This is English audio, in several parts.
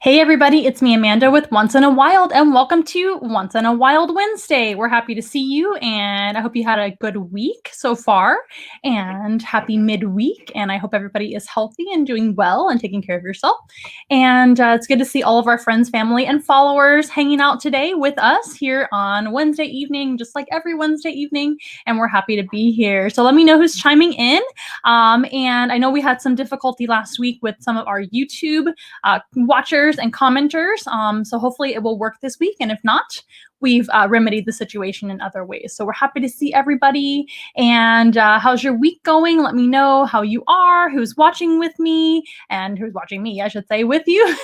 Hey everybody, it's me Amanda with Once in a Wild and welcome to Once in a Wild Wednesday. We're happy to see you and I hope you had a good week so far and happy midweek, and I hope everybody is healthy and doing well and taking care of yourself. And it's good to see all of our friends, family, and followers hanging out today with us here on Wednesday evening, just like every Wednesday evening, and we're happy to be here. So let me know who's chiming in. And I know we had some difficulty last week with some of our YouTube watchers and commenters. So hopefully it will work this week. And if not, we've remedied the situation in other ways. So we're happy to see everybody. And how's your week going? Let me know how you are, who's watching with me, and who's watching me, I should say, with you.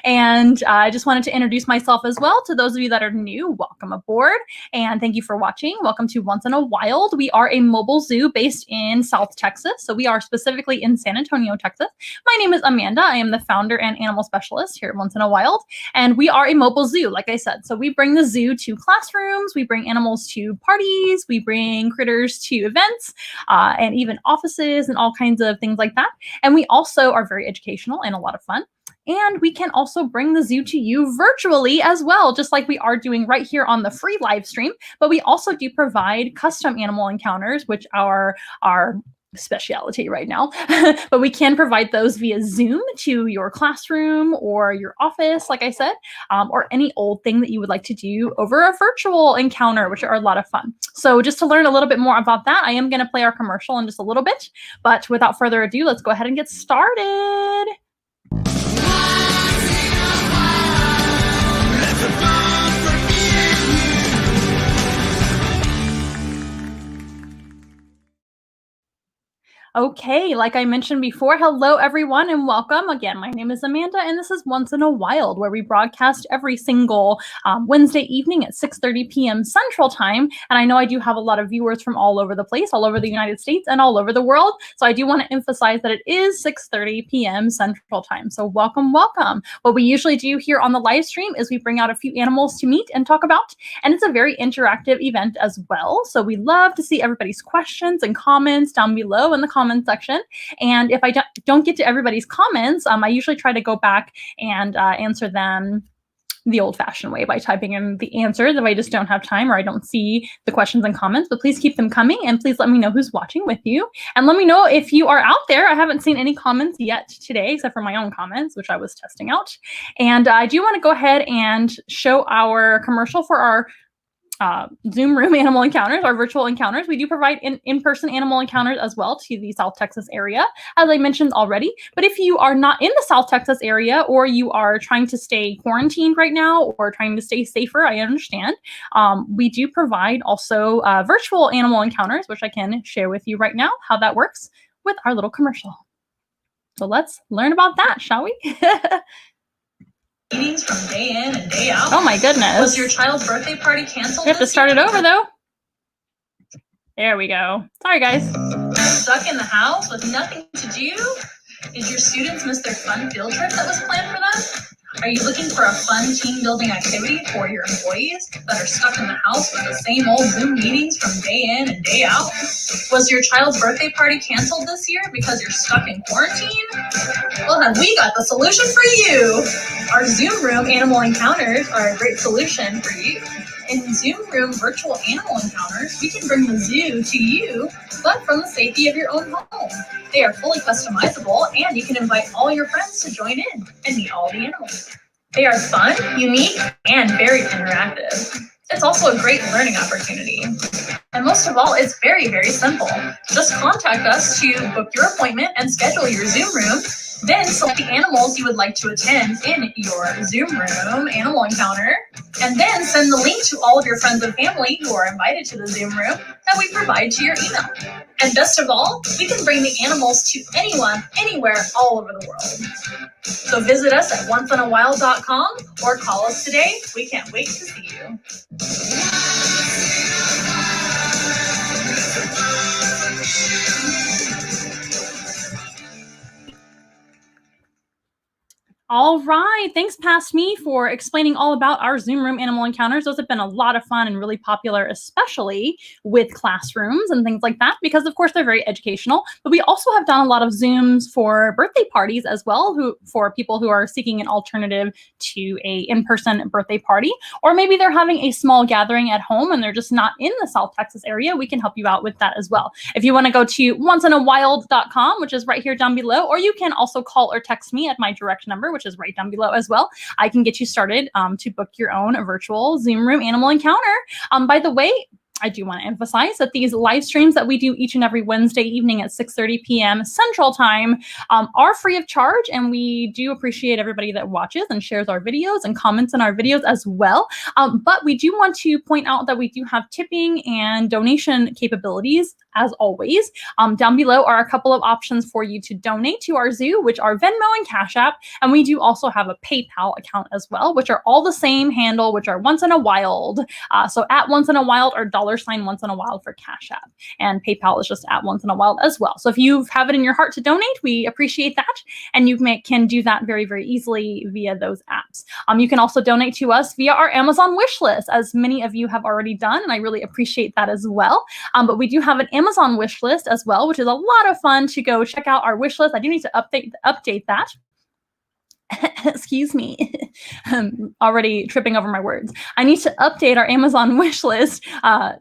And I just wanted to introduce myself as well. To those of you that are new, welcome aboard. And thank you for watching. Welcome to Once in a Wild. We are a mobile zoo based in South Texas. So we are specifically in San Antonio, Texas. My name is Amanda. I am the founder and animal specialist here at Once in a Wild. And we are a mobile zoo, like I said. So we bring the zoo to classrooms, we bring animals to parties, we bring critters to events, and even offices and all kinds of things like that. And we also are very educational and a lot of fun. And we can also bring the zoo to you virtually as well, just like we are doing right here on the free live stream. But we also do provide custom animal encounters, which are our specialty right now. But we can provide those via Zoom to your classroom or your office, like I said, or any old thing that you would like to do over a virtual encounter, which are a lot of fun. So just to learn a little bit more about that, I am going to play our commercial in just a little bit. But without further ado, let's go ahead and get started. Okay, like I mentioned before, hello everyone and welcome. Again, my name is Amanda and this is Once in a Wild, where we broadcast every single Wednesday evening at 6:30 p.m. Central Time. And I know I do have a lot of viewers from all over the place, all over the United States and all over the world. So I do want to emphasize that it is 6:30 p.m. Central Time. So welcome, welcome. What we usually do here on the live stream is we bring out a few animals to meet and talk about, and it's a very interactive event as well. So we love to see everybody's questions and comments down below in the comment section. And if I don't get to everybody's comments, I usually try to go back and answer them the old-fashioned way by typing in the answers if I just don't have time or I don't see the questions and comments. But please keep them coming, and please let me know who's watching with you. And let me know if you are out there. I haven't seen any comments yet today, except for my own comments, which I was testing out. And I do want to go ahead and show our commercial for our Zoom room animal encounters, our virtual encounters. We do provide in-person animal encounters as well to the South Texas area, as I mentioned already. But if you are not in the South Texas area, or you are trying to stay quarantined right now or trying to stay safer, I understand. We do provide also virtual animal encounters, which I can share with you right now how that works with our little commercial. So let's learn about that, shall we? Meetings from day in and day out. Oh my goodness. Was your child's birthday party canceled? We have to start it over though. There we go. Sorry guys. Stuck in the house with nothing to do? Did your students miss their fun field trip that was planned for them? Are you looking for a fun team building activity for your employees that are stuck in the house with the same old Zoom meetings from day in and day out? Was your child's birthday party canceled this year because you're stuck in quarantine? Well, then we got the solution for you. Our Zoom room animal encounters are a great solution for you. In Zoom room virtual animal encounters, we can bring the zoo to you, but from the safety of your own home. They are fully customizable, and you can invite all your friends to join in and meet all the animals. They are fun, unique, and very interactive. It's also a great learning opportunity. And most of all, it's very, very simple. Just contact us to book your appointment and schedule your Zoom room. Then select the animals you would like to attend in your Zoom room animal encounter, and then send the link to all of your friends and family who are invited to the Zoom room that we provide to your email. And best of all, we can bring the animals to anyone, anywhere, all over the world. So visit us at onceinawild.com or call us today. We can't wait to see you. All right. Thanks, Past Me, for explaining all about our Zoom room animal encounters. Those have been a lot of fun and really popular, especially with classrooms and things like that, because of course they're very educational. But we also have done a lot of Zooms for birthday parties as well, for people who are seeking an alternative to a in-person birthday party, or maybe they're having a small gathering at home and they're just not in the South Texas area. We can help you out with that as well. If you want to go to onceinawild.com, which is right here down below, or you can also call or text me at my direct number, which is right down below as well. I can get you started to book your own virtual Zoom room animal encounter. By the way, I do want to emphasize that these live streams that we do each and every Wednesday evening at 6:30 p.m. Central Time are free of charge, and we do appreciate everybody that watches and shares our videos and comments on our videos as well. But we do want to point out that we do have tipping and donation capabilities, as always. Down below are a couple of options for you to donate to our zoo, which are Venmo and Cash App, and we do also have a PayPal account as well, which are all the same handle, which are Once in a Wild. So at Once in a Wild or $sign Once in a Wild for Cash App. And PayPal is just at Once in a Wild as well. So if you have it in your heart to donate, we appreciate that. And you can do that very, very easily via those apps. You can also donate to us via our Amazon wish list, as many of you have already done. And I really appreciate that as well. But we do have an Amazon wish list as well, which is a lot of fun to go check out our wish list. I do need to update that. Excuse me, I'm already tripping over my words. I need to update our Amazon wish list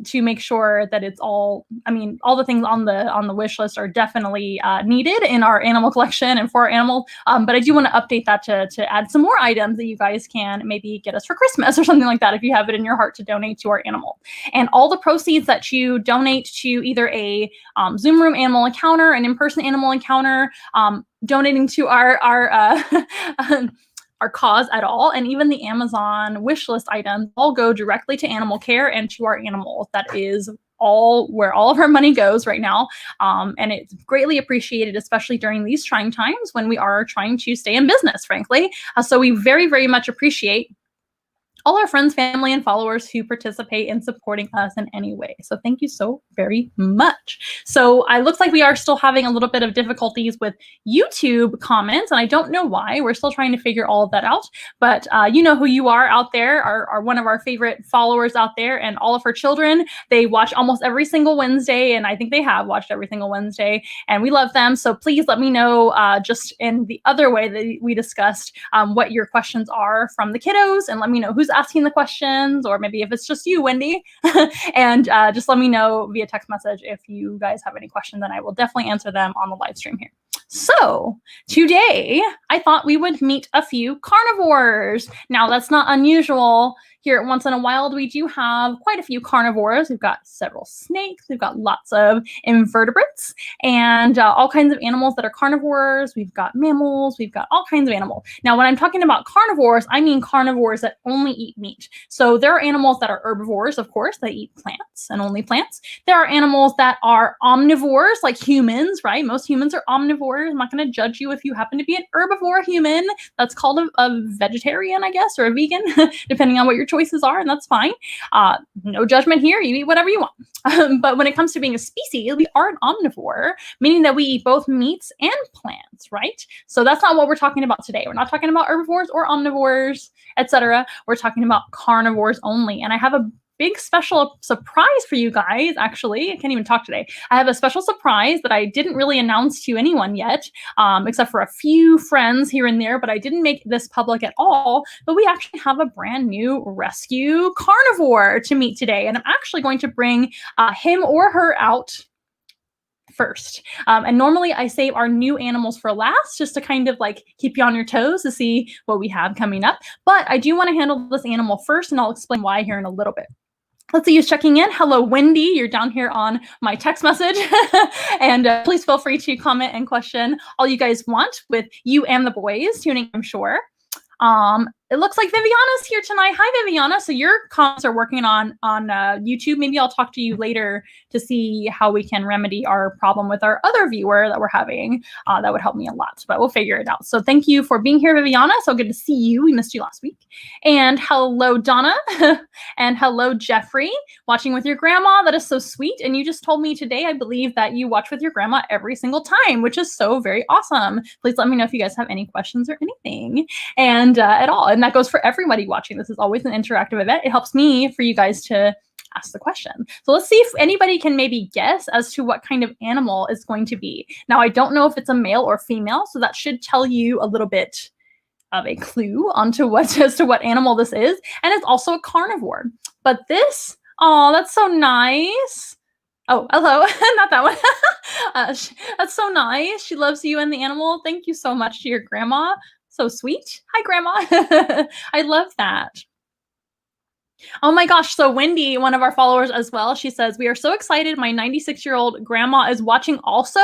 to make sure that it's all the things on the wish list are definitely needed in our animal collection and for our animal. But I do want to update that to add some more items that you guys can maybe get us for Christmas or something like that if you have it in your heart to donate to our animal. And all the proceeds that you donate to either a Zoom room animal encounter, an in-person animal encounter, donating to our our cause at all, and even the Amazon wish list items all go directly to animal care and to our animals. That is all where all of our money goes right now, and it's greatly appreciated, especially during these trying times when we are trying to stay in business, frankly. So we very, very much appreciate all our friends, family, and followers who participate in supporting us in any way. So thank you so very much. So it looks like we are still having a little bit of difficulties with YouTube comments, and I don't know why. We're still trying to figure all of that out. But you know who you are out there, are one of our favorite followers out there, and all of her children. They watch almost every single Wednesday, and I think they have watched every single Wednesday, and we love them. So please let me know just in the other way that we discussed what your questions are from the kiddos, and let me know who's asking the questions, or maybe if it's just you, Wendy, and just let me know via text message if you guys have any questions, and I will definitely answer them on the live stream here. So today I thought we would meet a few carnivores. Now that's not unusual. Here at Once in a Wild, we do have quite a few carnivores. We've got several snakes. We've got lots of invertebrates and all kinds of animals that are carnivores. We've got mammals. We've got all kinds of animals. Now, when I'm talking about carnivores, I mean carnivores that only eat meat. So there are animals that are herbivores, of course, that eat plants and only plants. There are animals that are omnivores, like humans, right? Most humans are omnivores. I'm not going to judge you if you happen to be an herbivore human. That's called a vegetarian, I guess, or a vegan, depending on what your choices are, and that's fine. No judgment here. You eat whatever you want. But when it comes to being a species, we are an omnivore, meaning that we eat both meats and plants, right? So that's not what we're talking about today. We're not talking about herbivores or omnivores, etc. We're talking about carnivores only. And I have a big special surprise for you guys, actually. I can't even talk today. I have a special surprise that I didn't really announce to anyone yet, except for a few friends here and there, but I didn't make this public at all. But we actually have a brand new rescue carnivore to meet today. And I'm actually going to bring him or her out first. And normally I save our new animals for last, just to kind of like keep you on your toes to see what we have coming up. But I do want to handle this animal first, and I'll explain why here in a little bit. Let's see who's checking in. Hello, Wendy. You're down here on my text message. And please feel free to comment and question all you guys want with you and the boys tuning, I'm sure. it looks like Viviana's here tonight. Hi, Viviana. So your comments are working on YouTube. Maybe I'll talk to you later to see how we can remedy our problem with our other viewer that we're having. That would help me a lot, but we'll figure it out. So thank you for being here, Viviana. So good to see you. We missed you last week. And hello, Donna. And hello, Jeffrey. Watching with your grandma. That is so sweet. And you just told me today, I believe, that you watch with your grandma every single time, which is so very awesome. Please let me know if you guys have any questions or anything. And at all. And that goes for everybody watching. This is always an interactive event. It helps me for you guys to ask the question. So let's see if anybody can maybe guess as to what kind of animal is going to be. Now, I don't know if it's a male or female, so that should tell you a little bit of a clue onto as to what animal this is. And it's also a carnivore. But this, oh, that's so nice. Oh, hello. Not that one. That's so nice. She loves you and the animal. Thank you so much to your grandma. So sweet. Hi, Grandma. I love that. Oh my gosh. So Wendy, one of our followers as well, she says, we are so excited. My 96-year-old grandma is watching also.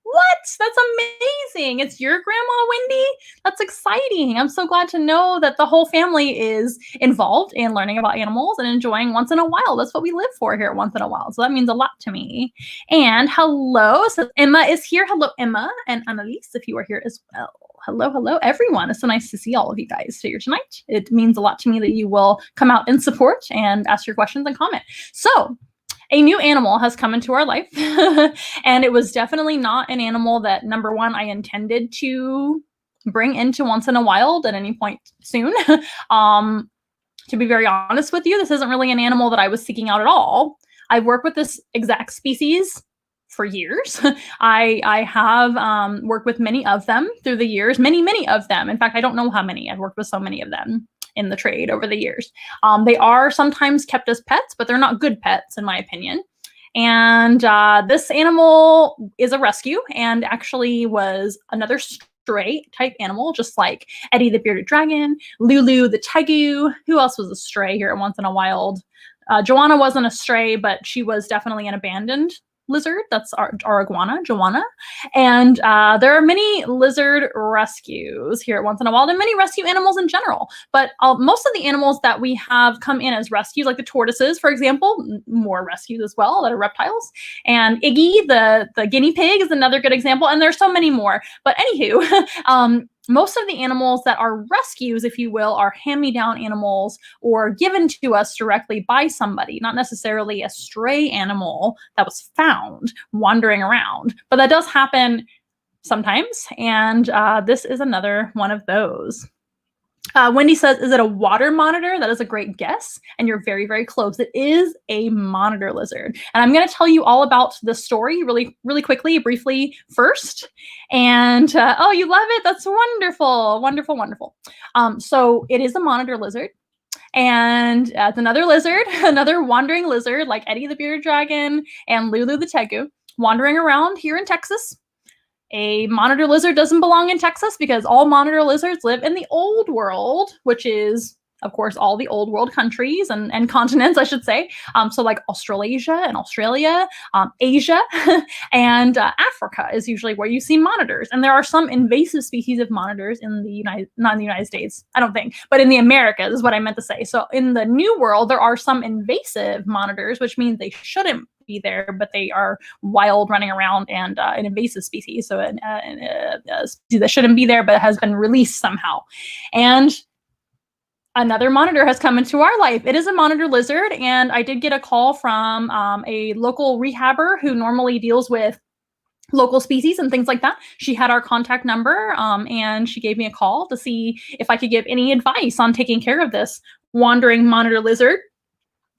What? That's amazing. It's your grandma, Wendy? That's exciting. I'm so glad to know that the whole family is involved in learning about animals and enjoying Once in a While. That's what we live for here at Once in a While. So that means a lot to me. And hello. So Emma is here. Hello, Emma. And Annalise, if you are here as well. Hello, hello, everyone. It's so nice to see all of you guys here tonight. It means a lot to me that you will come out and support and ask your questions and comment. So a new animal has come into our life, and it was definitely not an animal that, number one, I intended to bring into Once in a Wild at any point soon. To be very honest with you, this isn't really an animal that I was seeking out at all. I've worked with this exact species for years. I have worked with many of them through the years, many of them. In fact, I don't know how many. I've worked with so many of them in the trade over the years. They are sometimes kept as pets, but they're not good pets, in my opinion. And this animal is a rescue and actually was another stray type animal, just like Eddie the Bearded Dragon, Lulu the Tegu. Who else was a stray here at Once in a Wild? Joanna wasn't a stray, but she was definitely an abandoned lizard. That's our iguana, Joanna. And there are many lizard rescues here at Once in a Wild and many rescue animals in general. But most of the animals that we have come in as rescues, like the tortoises, for example, more rescues as well that are reptiles. And Iggy, the guinea pig, is another good example. And there's so many more. But anywho, most of the animals that are rescues, if you will, are hand-me-down animals or given to us directly by somebody, not necessarily a stray animal that was found wandering around. But that does happen sometimes, and this is another one of those. Wendy says, is it a water monitor? That is a great guess, and you're very, very close. It is a monitor lizard. And I'm going to tell you all about the story really quickly, briefly first. And, oh, you love it? That's wonderful. Wonderful, wonderful. So it is a monitor lizard. And it's another lizard, another wandering lizard like Eddie the Bearded Dragon and Lulu the Tegu, wandering around here in Texas. A monitor lizard doesn't belong in Texas because all monitor lizards live in the old world, which is, of course, all the old world countries and continents, I should say. So like Australasia and Australia, Asia, and Africa is usually where you see monitors. And there are some invasive species of monitors in the not in the United States, I don't think, but in the Americas is what I meant to say. So in the New World, there are some invasive monitors, which means they shouldn't be there, but they are wild, running around, and an invasive species. So a species that shouldn't be there, but it has been released somehow. And another monitor has come into our life. It is a monitor lizard, and I did get a call from a local rehabber who normally deals with local species and things like that. She had our contact number, and she gave me a call to see if I could give any advice on taking care of this wandering monitor lizard.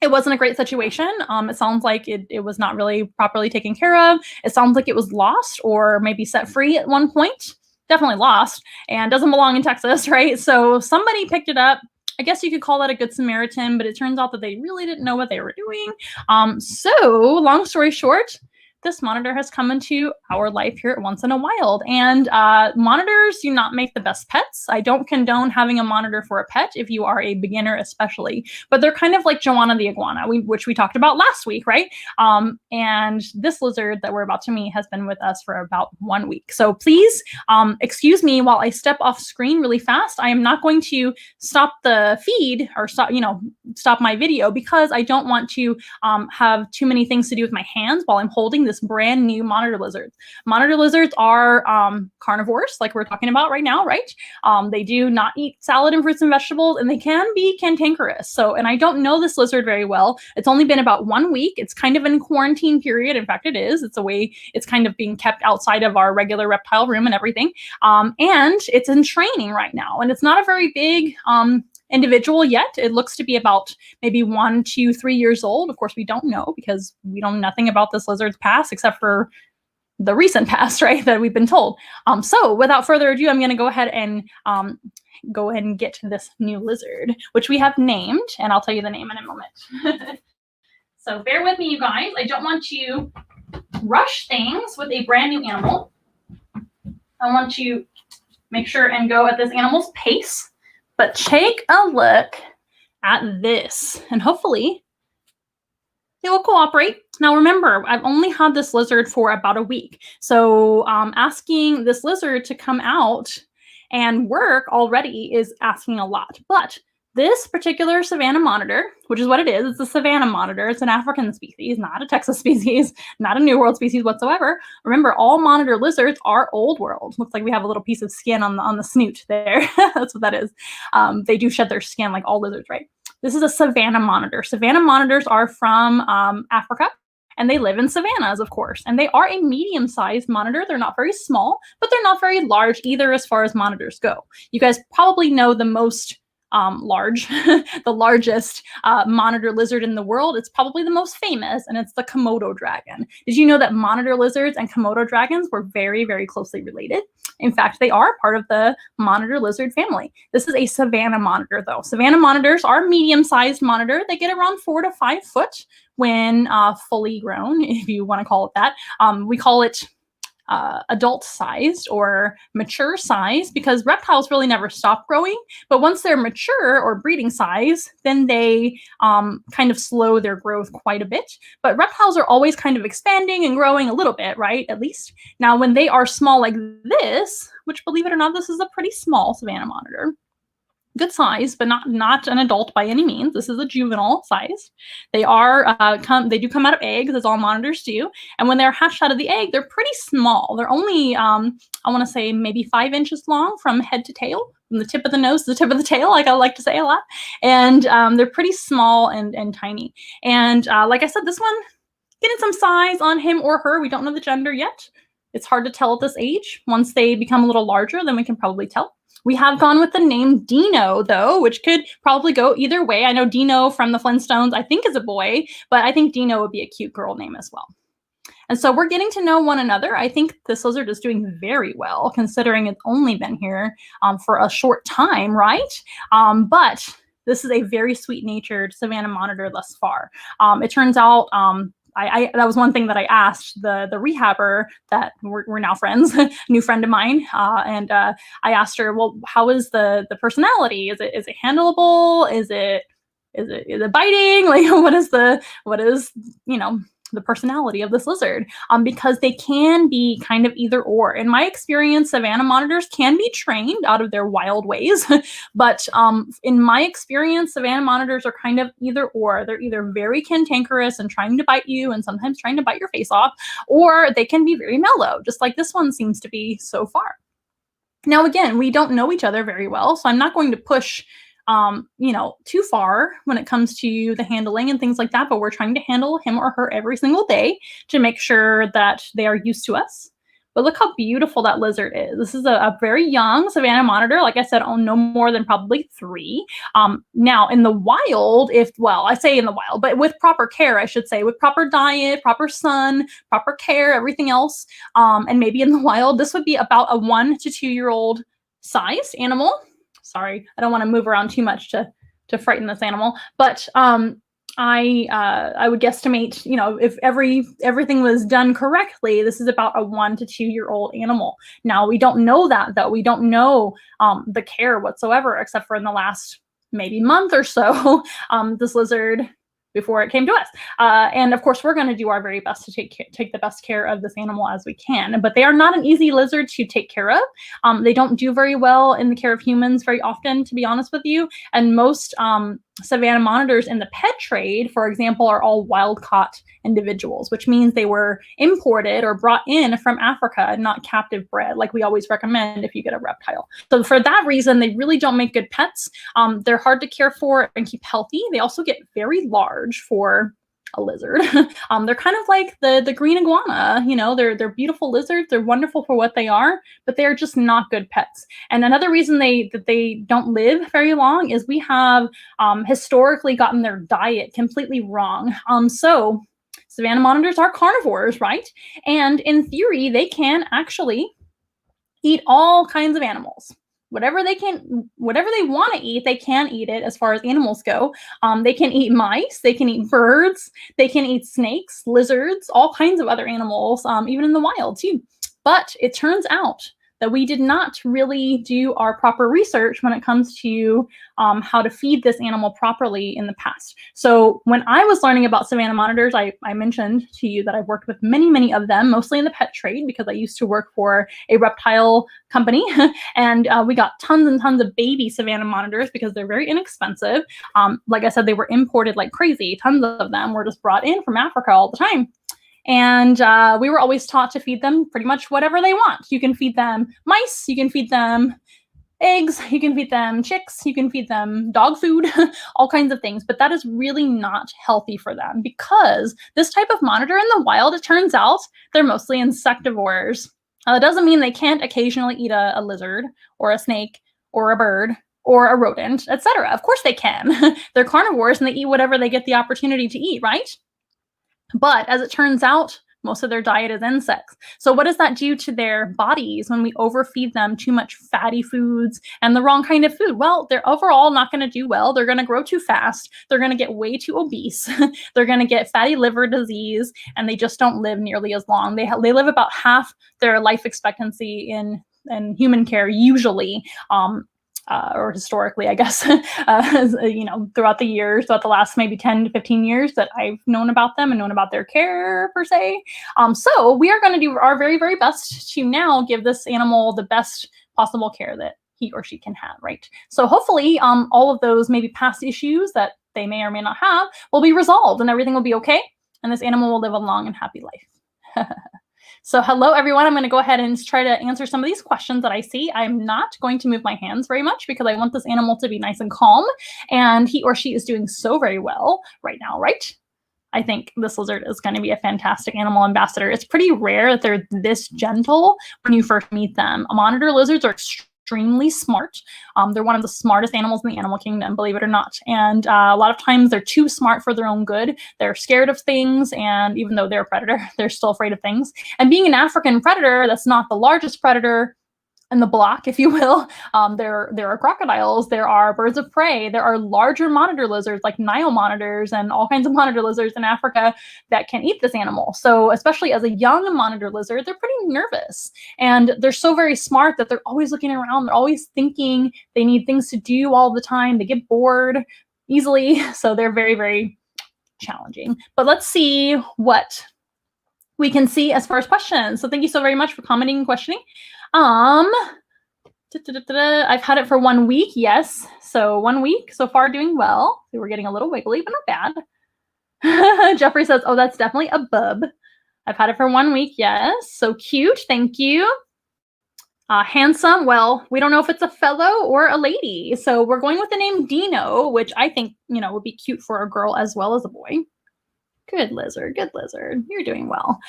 It wasn't a great situation. It sounds like it was not really properly taken care of. It sounds like it was lost or maybe set free at one point. Definitely lost and doesn't belong in Texas, right? So somebody picked it up. I guess you could call that a good Samaritan, but it turns out that they really didn't know what they were doing. So long story short, this monitor has come into our life here at Once in a Wild. And monitors do not make the best pets. I don't condone having a monitor for a pet if you are a beginner especially, but they're kind of like Joanna the iguana, which we talked about last week, right? And this lizard that we're about to meet has been with us for about 1 week. So please excuse me while I step off screen really fast. I am not going to stop the feed or stop my video because I don't want to have too many things to do with my hands while I'm holding this brand new monitor lizard. Monitor lizards are carnivores, like we're talking about right now, right? They do not eat salad and fruits and vegetables, and they can be cantankerous. So, and I don't know this lizard very well. It's only been about 1 week. It's kind of in quarantine period. In fact, it is. It's a way it's kind of being kept outside of our regular reptile room and everything. And it's in training right now, and it's not a very big individual yet. It looks to be about maybe 1, 2, 3 years old. Of course, we don't know because we know nothing about this lizard's past except for the recent past, right, that we've been told. So without further ado, I'm going to go ahead and get this new lizard, which we have named, and I'll tell you the name in a moment. So bear with me, you guys. I don't want to rush things with a brand new animal. I want to make sure and go at this animal's pace, but take a look at this, and hopefully they will cooperate. Now remember, I've only had this lizard for about a week, so asking this lizard to come out and work already is asking a lot. But this particular Savanna monitor, which is what it is, it's a Savanna monitor. It's an African species, not a Texas species, not a New World species whatsoever. Remember, all monitor lizards are Old World. Looks like we have a little piece of skin on the snoot there. That's what that is. They do shed their skin like all lizards, right? This is a Savanna monitor. Savanna monitors are from Africa, and they live in savannas, of course. And they are a medium-sized monitor. They're not very small, but they're not very large either as far as monitors go. You guys probably know the most the largest monitor lizard in the world. It's probably the most famous, and it's the Komodo dragon. Did you know that monitor lizards and Komodo dragons were very, very closely related? In fact, they are part of the monitor lizard family. This is a Savanna monitor, though. Savanna monitors are medium-sized monitor. They get around 4 to 5 foot when fully grown, if you want to call it that. We call it adult sized or mature size because reptiles really never stop growing, but once they're mature or breeding size, then they kind of slow their growth quite a bit. But reptiles are always kind of expanding and growing a little bit, right? At least. Now, when they are small like this, which believe it or not, this is a pretty small Savanna monitor. Good size, but not an adult by any means. This is a juvenile size. They are they do come out of eggs, as all monitors do. And when they're hatched out of the egg, they're pretty small. They're only I want to say maybe 5 inches long from head to tail, from the tip of the nose to the tip of the tail, like I like to say a lot. And they're pretty small and tiny. And like I said, this one getting some size on him or her. We don't know the gender yet. It's hard to tell at this age. Once they become a little larger, then we can probably tell. We have gone with the name Dino, though, which could probably go either way. I know Dino from the Flintstones, I think, is a boy, but I think Dino would be a cute girl name as well. And so we're getting to know one another. I think this lizard is doing very well, considering it's only been here for a short time, right? But this is a very sweet-natured Savanna monitor thus far. It turns out that was one thing that I asked the rehabber that we're now friends, new friend of mine, and I asked her, well, how is the personality? Is it handleable? Is it biting? Like, what is the personality of this lizard? Because they can be kind of either or. In my experience, Savanna monitors can be trained out of their wild ways, but in my experience, Savanna monitors are kind of either or. They're either very cantankerous and trying to bite you and sometimes trying to bite your face off, or they can be very mellow, just like this one seems to be so far. Now, again, we don't know each other very well, so I'm not going to push too far when it comes to the handling and things like that, but we're trying to handle him or her every single day to make sure that they are used to us. But look how beautiful that lizard is. This is a very young Savanna monitor, like I said, no more than probably 3. Now, in the wild, I say in the wild, but with proper care, I should say, with proper diet, proper sun, proper care, everything else, and maybe in the wild, this would be about a 1 to 2 year old sized animal. Sorry, I don't want to move around too much to frighten this animal, but I would guesstimate, if everything was done correctly, this is about a 1 to 2 year old animal. Now we don't know that though. We don't know the care whatsoever, except for in the last maybe month or so, this lizard before it came to us. And of course, we're going to do our very best to take the best care of this animal as we can. But they are not an easy lizard to take care of. They don't do very well in the care of humans very often, to be honest with you. And most Savanna monitors in the pet trade, for example, are all wild-caught individuals, which means they were imported or brought in from Africa, not captive bred, like we always recommend if you get a reptile. So for that reason, they really don't make good pets. They're hard to care for and keep healthy. They also get very large for a lizard. They're kind of like the green iguana. They're beautiful lizards. They're wonderful for what they are, but they're just not good pets. And another reason that they don't live very long is we have historically gotten their diet completely wrong. So Savanna monitors are carnivores, right? And in theory, they can actually eat all kinds of animals. Whatever they want to eat, they can eat it as far as animals go. They can eat mice, they can eat birds, they can eat snakes, lizards, all kinds of other animals, even in the wild too. But it turns out that we did not really do our proper research when it comes to how to feed this animal properly in the past. So when I was learning about Savanna monitors, I mentioned to you that I've worked with many, many of them, mostly in the pet trade, because I used to work for a reptile company. And we got tons and tons of baby Savanna monitors because they're very inexpensive. Like I said, they were imported like crazy. Tons of them were just brought in from Africa all the time. And we were always taught to feed them pretty much whatever they want. You can feed them mice, you can feed them eggs, you can feed them chicks, you can feed them dog food, all kinds of things. But that is really not healthy for them, because this type of monitor in the wild, it turns out they're mostly insectivores. It doesn't mean they can't occasionally eat a lizard or a snake or a bird or a rodent, etc. Of course they can. They're carnivores and they eat whatever they get the opportunity to eat, right? But as it turns out, most of their diet is insects. So what does that do to their bodies when we overfeed them too much fatty foods and the wrong kind of food? Well, they're overall not going to do well. They're going to grow too fast. They're going to get way too obese. They're going to get fatty liver disease, and they just don't live nearly as long. They live about half their life expectancy in human care usually. Or historically, I guess, throughout the years, throughout the last maybe 10 to 15 years that I've known about them and known about their care, per se. So we are going to do our very, very best to now give this animal the best possible care that he or she can have, right? So hopefully all of those maybe past issues that they may or may not have will be resolved and everything will be okay, and this animal will live a long and happy life. So hello, everyone. I'm going to go ahead and try to answer some of these questions that I see. I'm not going to move my hands very much because I want this animal to be nice and calm, and he or she is doing so very well right now, right? I think this lizard is going to be a fantastic animal ambassador. It's pretty rare that they're this gentle when you first meet them. Monitor lizards are extremely smart. They're one of the smartest animals in the animal kingdom, believe it or not. And a lot of times they're too smart for their own good. They're scared of things, and even though they're a predator, they're still afraid of things. And being an African predator, that's not the largest predator in the block, if you will. There are crocodiles, there are birds of prey, there are larger monitor lizards like Nile monitors and all kinds of monitor lizards in Africa that can eat this animal. So especially as a young monitor lizard, they're pretty nervous, and they're so very smart that they're always looking around, they're always thinking, they need things to do all the time, they get bored easily, so they're very, very challenging. But let's see what we can see as far as questions. So thank you so very much for commenting and questioning. I've had it for 1 week. Yes. So 1 week so far, doing well. We were getting a little wiggly, but not bad. Jeffrey says, oh, that's definitely a bub. I've had it for 1 week. Yes. So cute. Thank you. Handsome. Well, we don't know if it's a fellow or a lady. So we're going with the name Dino, which I think, would be cute for a girl as well as a boy. Good lizard. Good lizard. You're doing well.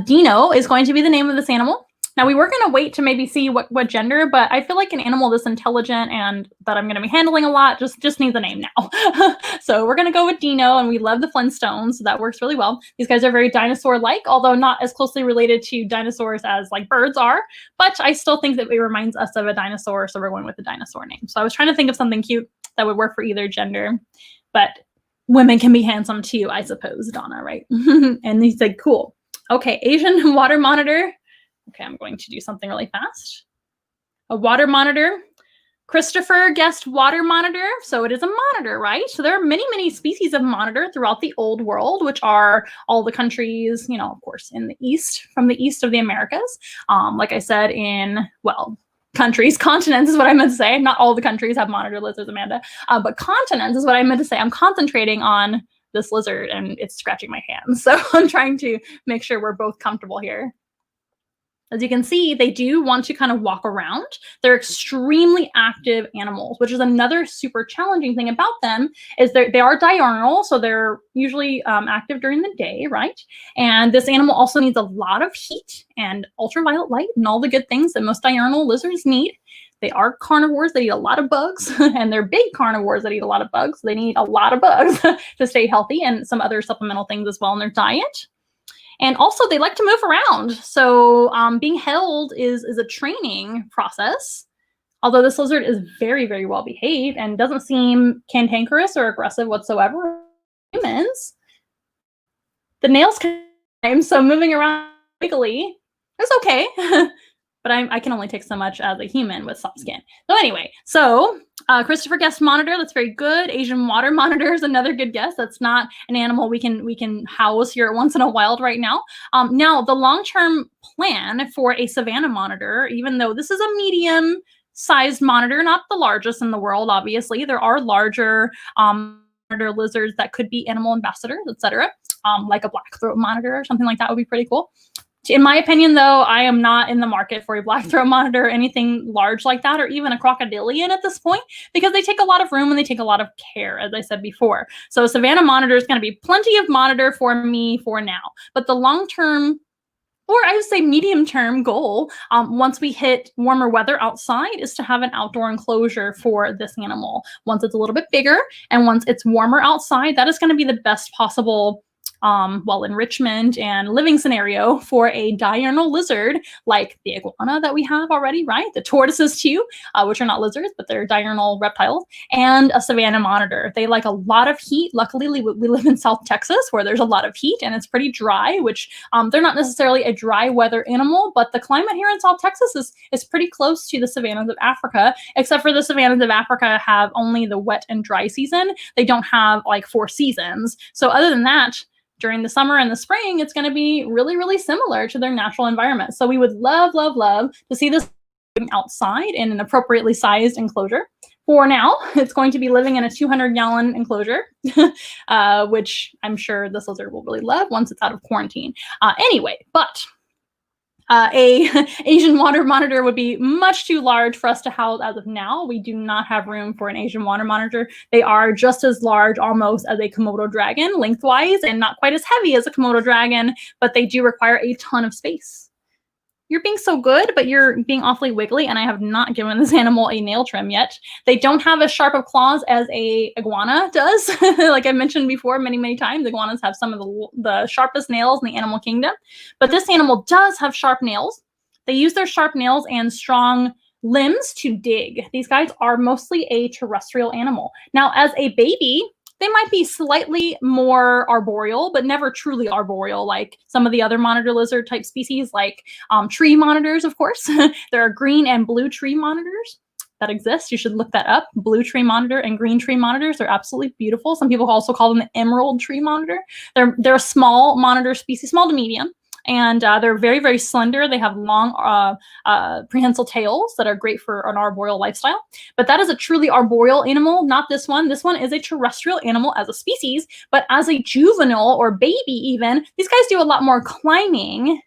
Dino is going to be the name of this animal. Now, we were going to wait to maybe see what gender, but I feel like an animal this intelligent and that I'm going to be handling a lot just needs a name now. So we're going to go with Dino, and we love the Flintstones, so that works really well. These guys are very dinosaur-like, although not as closely related to dinosaurs as like birds are, but I still think that it reminds us of a dinosaur, so we're going with the dinosaur name. So I was trying to think of something cute that would work for either gender, but women can be handsome too, I suppose, Donna, right? And he said, cool. Okay, Asian water monitor. Okay, I'm going to do something really fast. A water monitor. Christopher guessed water monitor, so it is a monitor, right? So there are many, many species of monitor throughout the old world, which are all the countries, you know, of course, in the east, from the east of the Americas. Like I said, in, well, countries, continents is what I meant to say. Not all the countries have monitor lizards, Amanda, but continents is what I meant to say. I'm concentrating on this lizard and it's scratching my hands. So I'm trying to make sure we're both comfortable here. As you can see, they do want to kind of walk around. They're extremely active animals, which is another super challenging thing about them is they are diurnal, so they're usually active during the day, right? And this animal also needs a lot of heat and ultraviolet light and all the good things that most diurnal lizards need. They are carnivores that eat a lot of bugs, and they're big carnivores that eat a lot of bugs. They need a lot of bugs to stay healthy and some other supplemental things as well in their diet. And also, they like to move around. So being held is a training process. Although this lizard is very, very well behaved and doesn't seem cantankerous or aggressive whatsoever. Humans, the nails climb, so moving around wiggly is okay. But I can only take so much as a human with soft skin. So anyway, Christopher guessed monitor. That's very good. Asian water monitor is another good guess. That's not an animal we can house here at Once in a Wild right now. Now, the long-term plan for a Savanna monitor, even though this is a medium-sized monitor, not the largest in the world, obviously. There are larger monitor lizards that could be animal ambassadors, etc. Like a black throat monitor or something like that would be pretty cool. In my opinion, though, I am not in the market for a black throat monitor or anything large like that, or even a crocodilian at this point, because they take a lot of room and they take a lot of care, as I said before. So Savanna monitor is going to be plenty of monitor for me for now. But the long-term, or I would say medium-term goal, once we hit warmer weather outside, is to have an outdoor enclosure for this animal. Once it's a little bit bigger and once it's warmer outside, that is going to be the best possible enrichment and living scenario for a diurnal lizard like the iguana that we have already, right? The tortoises too, which are not lizards, but they're diurnal reptiles, and a Savanna monitor. They like a lot of heat. Luckily, we live in South Texas where there's a lot of heat and it's pretty dry, which they're not necessarily a dry weather animal, but the climate here in South Texas is pretty close to the savannas of Africa, except for the savannas of Africa have only the wet and dry season. They don't have like 4 seasons. So other than that, during the summer and the spring, it's going to be really, really similar to their natural environment. So we would love, love, love to see this outside in an appropriately sized enclosure. For now, it's going to be living in a 200-gallon enclosure, which I'm sure this lizard will really love once it's out of quarantine. Anyway, but a Asian water monitor would be much too large for us to house as of now. We do not have room for an Asian water monitor. They are just as large almost as a Komodo dragon lengthwise and not quite as heavy as a Komodo dragon, but they do require a ton of space. You're being so good, but you're being awfully wiggly, and I have not given this animal a nail trim yet. They don't have as sharp of claws as a iguana does. Like I mentioned before many, many times, iguanas have some of the sharpest nails in the animal kingdom. But this animal does have sharp nails. They use their sharp nails and strong limbs to dig. These guys are mostly a terrestrial animal. Now, as a baby, they might be slightly more arboreal, but never truly arboreal like some of the other monitor lizard type species, like tree monitors, of course. There are green and blue tree monitors that exist. You should look that up. Blue tree monitor and green tree monitors. They're absolutely beautiful. Some people also call them the emerald tree monitor. They're a small monitor species, small to medium. And they're very, very slender. They have long prehensile tails that are great for an arboreal lifestyle. But that is a truly arboreal animal, not this one. This one is a terrestrial animal as a species, but as a juvenile or baby even, these guys do a lot more climbing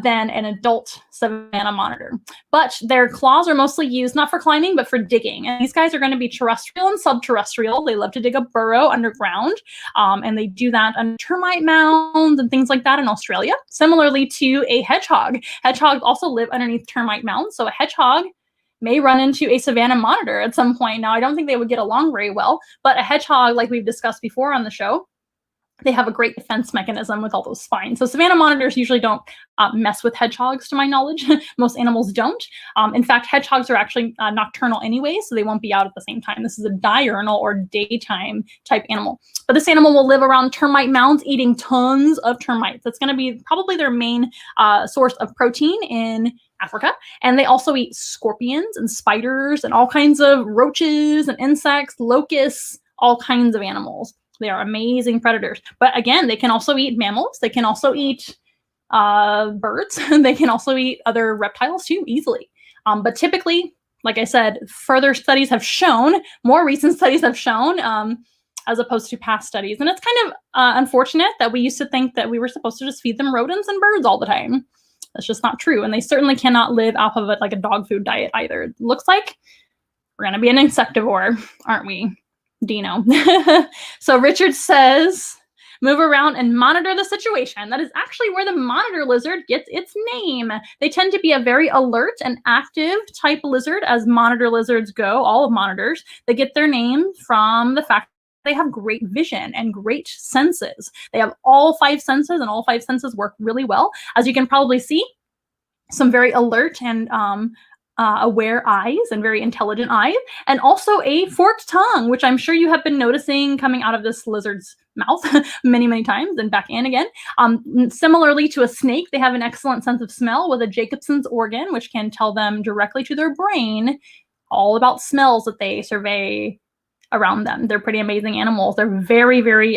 than an adult Savanna monitor. But their claws are mostly used not for climbing, but for digging. And these guys are going to be terrestrial and subterrestrial. They love to dig a burrow underground, and they do that on termite mounds and things like that in Australia, similarly to a hedgehog. Hedgehogs also live underneath termite mounds, so a hedgehog may run into a Savanna monitor at some point. Now, I don't think they would get along very well, but a hedgehog, like we've discussed before on the show, they have a great defense mechanism with all those spines. So Savanna monitors usually don't mess with hedgehogs, to my knowledge. Most animals don't. In fact, hedgehogs are actually nocturnal anyway, so they won't be out at the same time. This is a diurnal or daytime type animal. But this animal will live around termite mounds, eating tons of termites. That's going to be probably their main source of protein in Africa. And they also eat scorpions and spiders and all kinds of roaches and insects, locusts, all kinds of animals. They are amazing predators. But again, they can also eat mammals. They can also eat birds. They can also eat other reptiles too, easily. But typically, like I said, further studies have shown, more recent studies have shown, as opposed to past studies. And it's kind of unfortunate that we used to think that we were supposed to just feed them rodents and birds all the time. That's just not true. And they certainly cannot live off of it like a dog food diet either. It looks like we're going to be an insectivore, aren't we, Dino? So Richard says, move around and monitor the situation. That is actually where the monitor lizard gets its name. They tend to be a very alert and active type lizard, as monitor lizards go, all of monitors. They get their name from the fact they have great vision and great senses. They have all 5 senses, and all 5 senses work really well. As you can probably see, some very alert and aware eyes and very intelligent eyes, and also a forked tongue, which I'm sure you have been noticing coming out of this lizard's mouth many, many times and back in again. Similarly to a snake, they have an excellent sense of smell with a Jacobson's organ, which can tell them directly to their brain all about smells that they survey around them. They're pretty amazing animals. They're very, very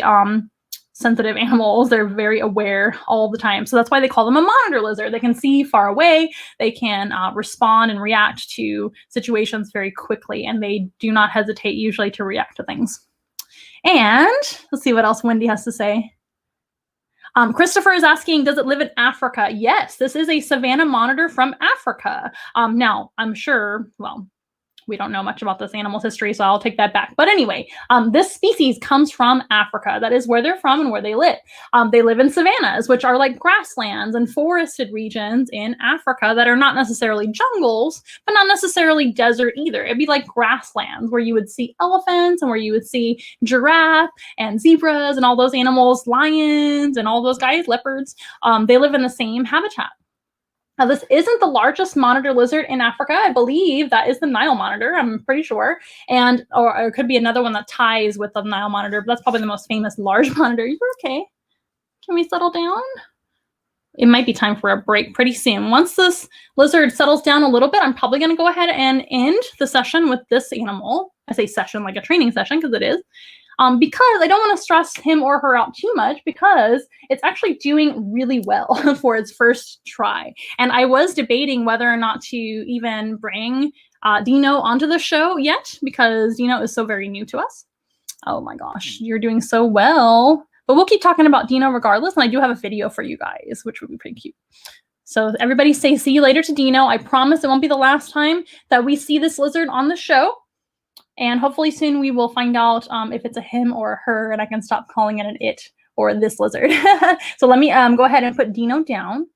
sensitive animals. They're very aware all the time. So that's why they call them a monitor lizard. They can see far away. They can respond and react to situations very quickly, and they do not hesitate usually to react to things. And let's see what else Wendy has to say. Christopher is asking, does it live in Africa? Yes, this is a savanna monitor from Africa. Now, I'm sure, well, we don't know much about this animal's history, so I'll take that back. But anyway, this species comes from Africa. That is where they're from and where they live. They live in savannas, which are like grasslands and forested regions in Africa that are not necessarily jungles, but not necessarily desert either. It'd be like grasslands where you would see elephants and where you would see giraffe and zebras and all those animals, lions and all those guys, leopards. They live in the same habitat. Now, this isn't the largest monitor lizard in Africa. I believe that is the Nile monitor, I'm pretty sure. And, or it could be another one that ties with the Nile monitor, but that's probably the most famous large monitor. You're okay. Can we settle down? It might be time for a break pretty soon. Once this lizard settles down a little bit, I'm probably going to go ahead and end the session with this animal. I say session like a training session, because it is. Because I don't want to stress him or her out too much, because it's actually doing really well for its first try. And I was debating whether or not to even bring Dino onto the show yet, because Dino is so very new to us. Oh my gosh, you're doing so well. But we'll keep talking about Dino regardless, and I do have a video for you guys, which would be pretty cute. So everybody say see you later to Dino. I promise it won't be the last time that we see this lizard on the show. And hopefully soon we will find out if it's a him or a her, and I can stop calling it an it or this lizard. So let me go ahead and put Dino down.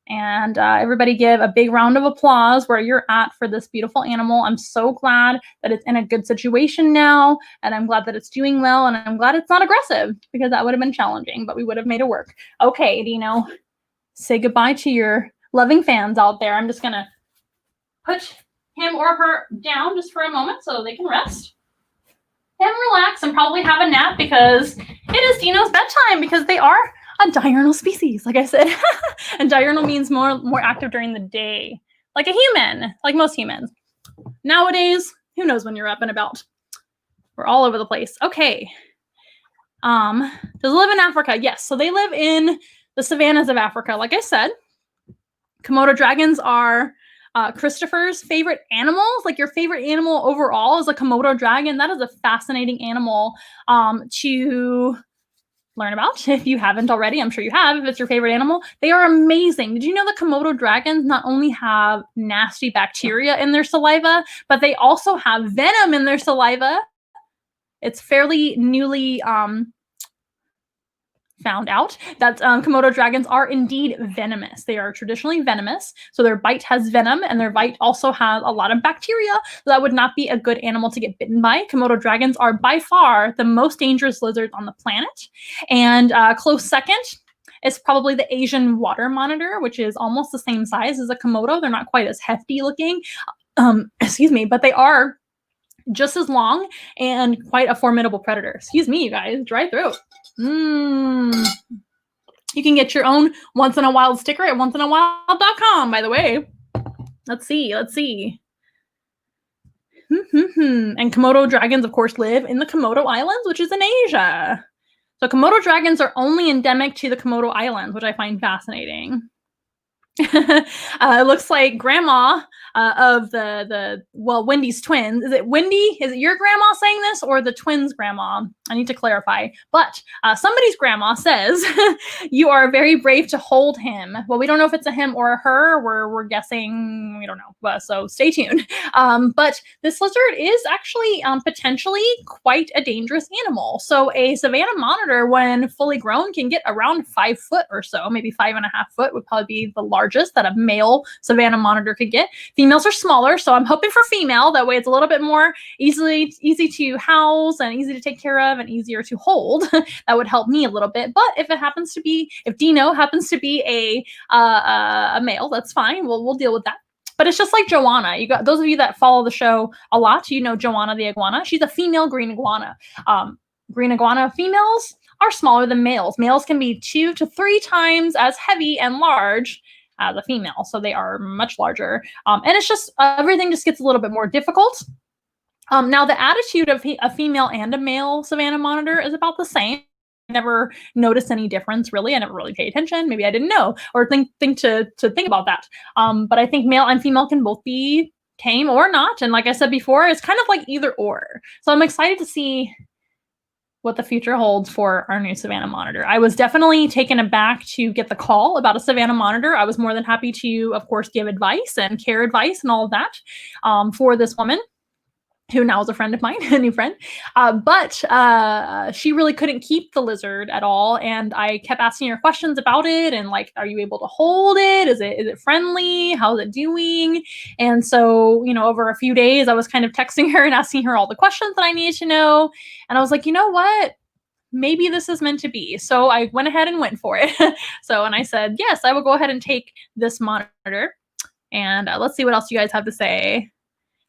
And everybody give a big round of applause where you're at for this beautiful animal. I'm so glad that it's in a good situation now, and I'm glad that it's doing well, and I'm glad it's not aggressive, because that would have been challenging, but we would have made it work. Okay, Dino, say goodbye to your loving fans out there. I'm just going to put him or her down just for a moment so they can rest and relax and probably have a nap, because it is Dino's bedtime, because they are a diurnal species, like I said. And diurnal means more active during the day, like a human, like most humans. Nowadays, who knows when you're up and about? We're all over the place. Okay. Does it live in Africa? Yes. So they live in the savannas of Africa. Like I said, Komodo dragons are Christopher's favorite animals. Like, your favorite animal overall is a Komodo dragon. That is a fascinating animal to learn about. If you haven't already, I'm sure you have. If it's your favorite animal, they are amazing. Did you know that Komodo dragons not only have nasty bacteria in their saliva, but they also have venom in their saliva? It's fairly newly found out that Komodo dragons are indeed venomous. They are traditionally venomous, so their bite has venom, and their bite also has a lot of bacteria. So that would not be a good animal to get bitten by. Komodo dragons are by far the most dangerous lizards on the planet, and close second is probably the Asian water monitor, which is almost the same size as a Komodo. They're not quite as hefty looking, excuse me, but they are just as long and quite a formidable predator. Excuse me, you guys, dry throat. You can get your own Once in a Wild sticker at onceinawiled.com, by the way. Let's see. And Komodo dragons, of course, live in the Komodo Islands, which is in Asia. So Komodo dragons are only endemic to the Komodo Islands, which I find fascinating. It looks like grandma of well, Wendy's twins. Is it Wendy? Is it your grandma saying this or the twins' grandma? I need to clarify. But somebody's grandma says, you are very brave to hold him. Well, we don't know if it's a him or a her. We're guessing. We don't know. So stay tuned. But this lizard is actually potentially quite a dangerous animal. So a Savanna monitor, when fully grown, can get around 5 foot or so. Maybe 5.5 foot would probably be the largest that a male Savanna monitor could get. Females are smaller, so I'm hoping for female. That way it's a little bit more easy to house and easy to take care of and easier to hold. That would help me a little bit. But if Dino happens to be a male, that's fine. We'll deal with that. But it's just like Joanna. You got those of you that follow the show a lot, you know Joanna the iguana. She's a female green iguana. Green iguana females are smaller than males. Males can be 2 to 3 times as heavy and large as a female, so they are much larger. And it's just everything just gets a little bit more difficult. Now the attitude of a female and a male Savanna monitor is about the same. I never noticed any difference really. I never really paid attention. Maybe I didn't know or think about that. But I think male and female can both be tame or not. And like I said before, it's kind of like either or. So I'm excited to see what the future holds for our new Savanna monitor. I was definitely taken aback to get the call about a Savanna monitor. I was more than happy to, of course, give advice and care advice and all of that for this woman, who now is a friend of mine, a new friend. But she really couldn't keep the lizard at all. And I kept asking her questions about it. And like, are you able to hold it? Is it friendly? How's it doing? And so, over a few days, I was kind of texting her and asking her all the questions that I needed to know. And I was like, you know what? Maybe this is meant to be. So I went ahead and went for it. And I said, yes, I will go ahead and take this monitor. And let's see what else you guys have to say.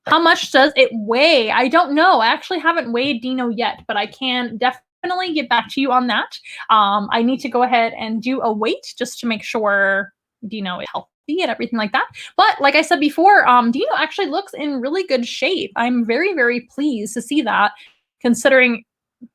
How much does it weigh? I don't know. I actually haven't weighed Dino yet, but I can definitely get back to you on that. I need to go ahead and do a weight just to make sure Dino is healthy and everything like that. But like I said before, Dino actually looks in really good shape. I'm very, very pleased to see that, considering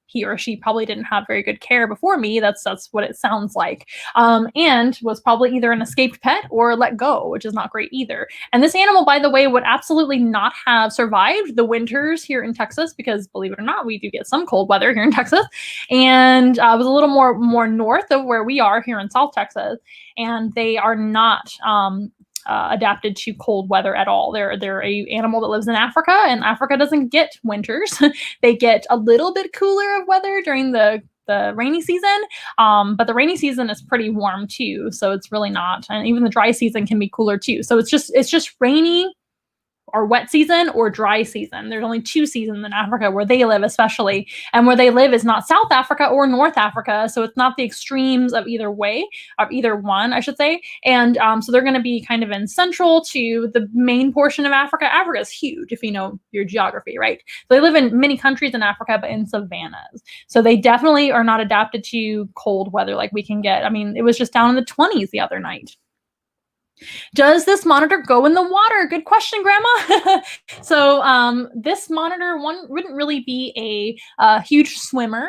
he or she probably didn't have very good care before me. That's what it sounds like. And was probably either an escaped pet or let go, which is not great either. And this animal, by the way, would absolutely not have survived the winters here in Texas, because believe it or not, we do get some cold weather here in Texas. And it was a little more north of where we are here in South Texas. And they are not adapted to cold weather at all. They're a animal that lives in Africa, and Africa doesn't get winters. They get a little bit cooler of weather during the rainy season, but the rainy season is pretty warm too, so it's really not. And even the dry season can be cooler too. So it's just rainy or wet season or dry season. There's only 2 seasons in Africa where they live, especially, and where they live is not South Africa or North Africa, so it's not the extremes of either one, I should say. And so they're going to be kind of in central to the main portion of Africa. Africa is huge if you know your geography, right? So they live in many countries in Africa, but in savannas. So they definitely are not adapted to cold weather like we can get. I mean, it was just down in the 20s the other night. Does this monitor go in the water? Good question, Grandma. So this monitor wouldn't really be a huge swimmer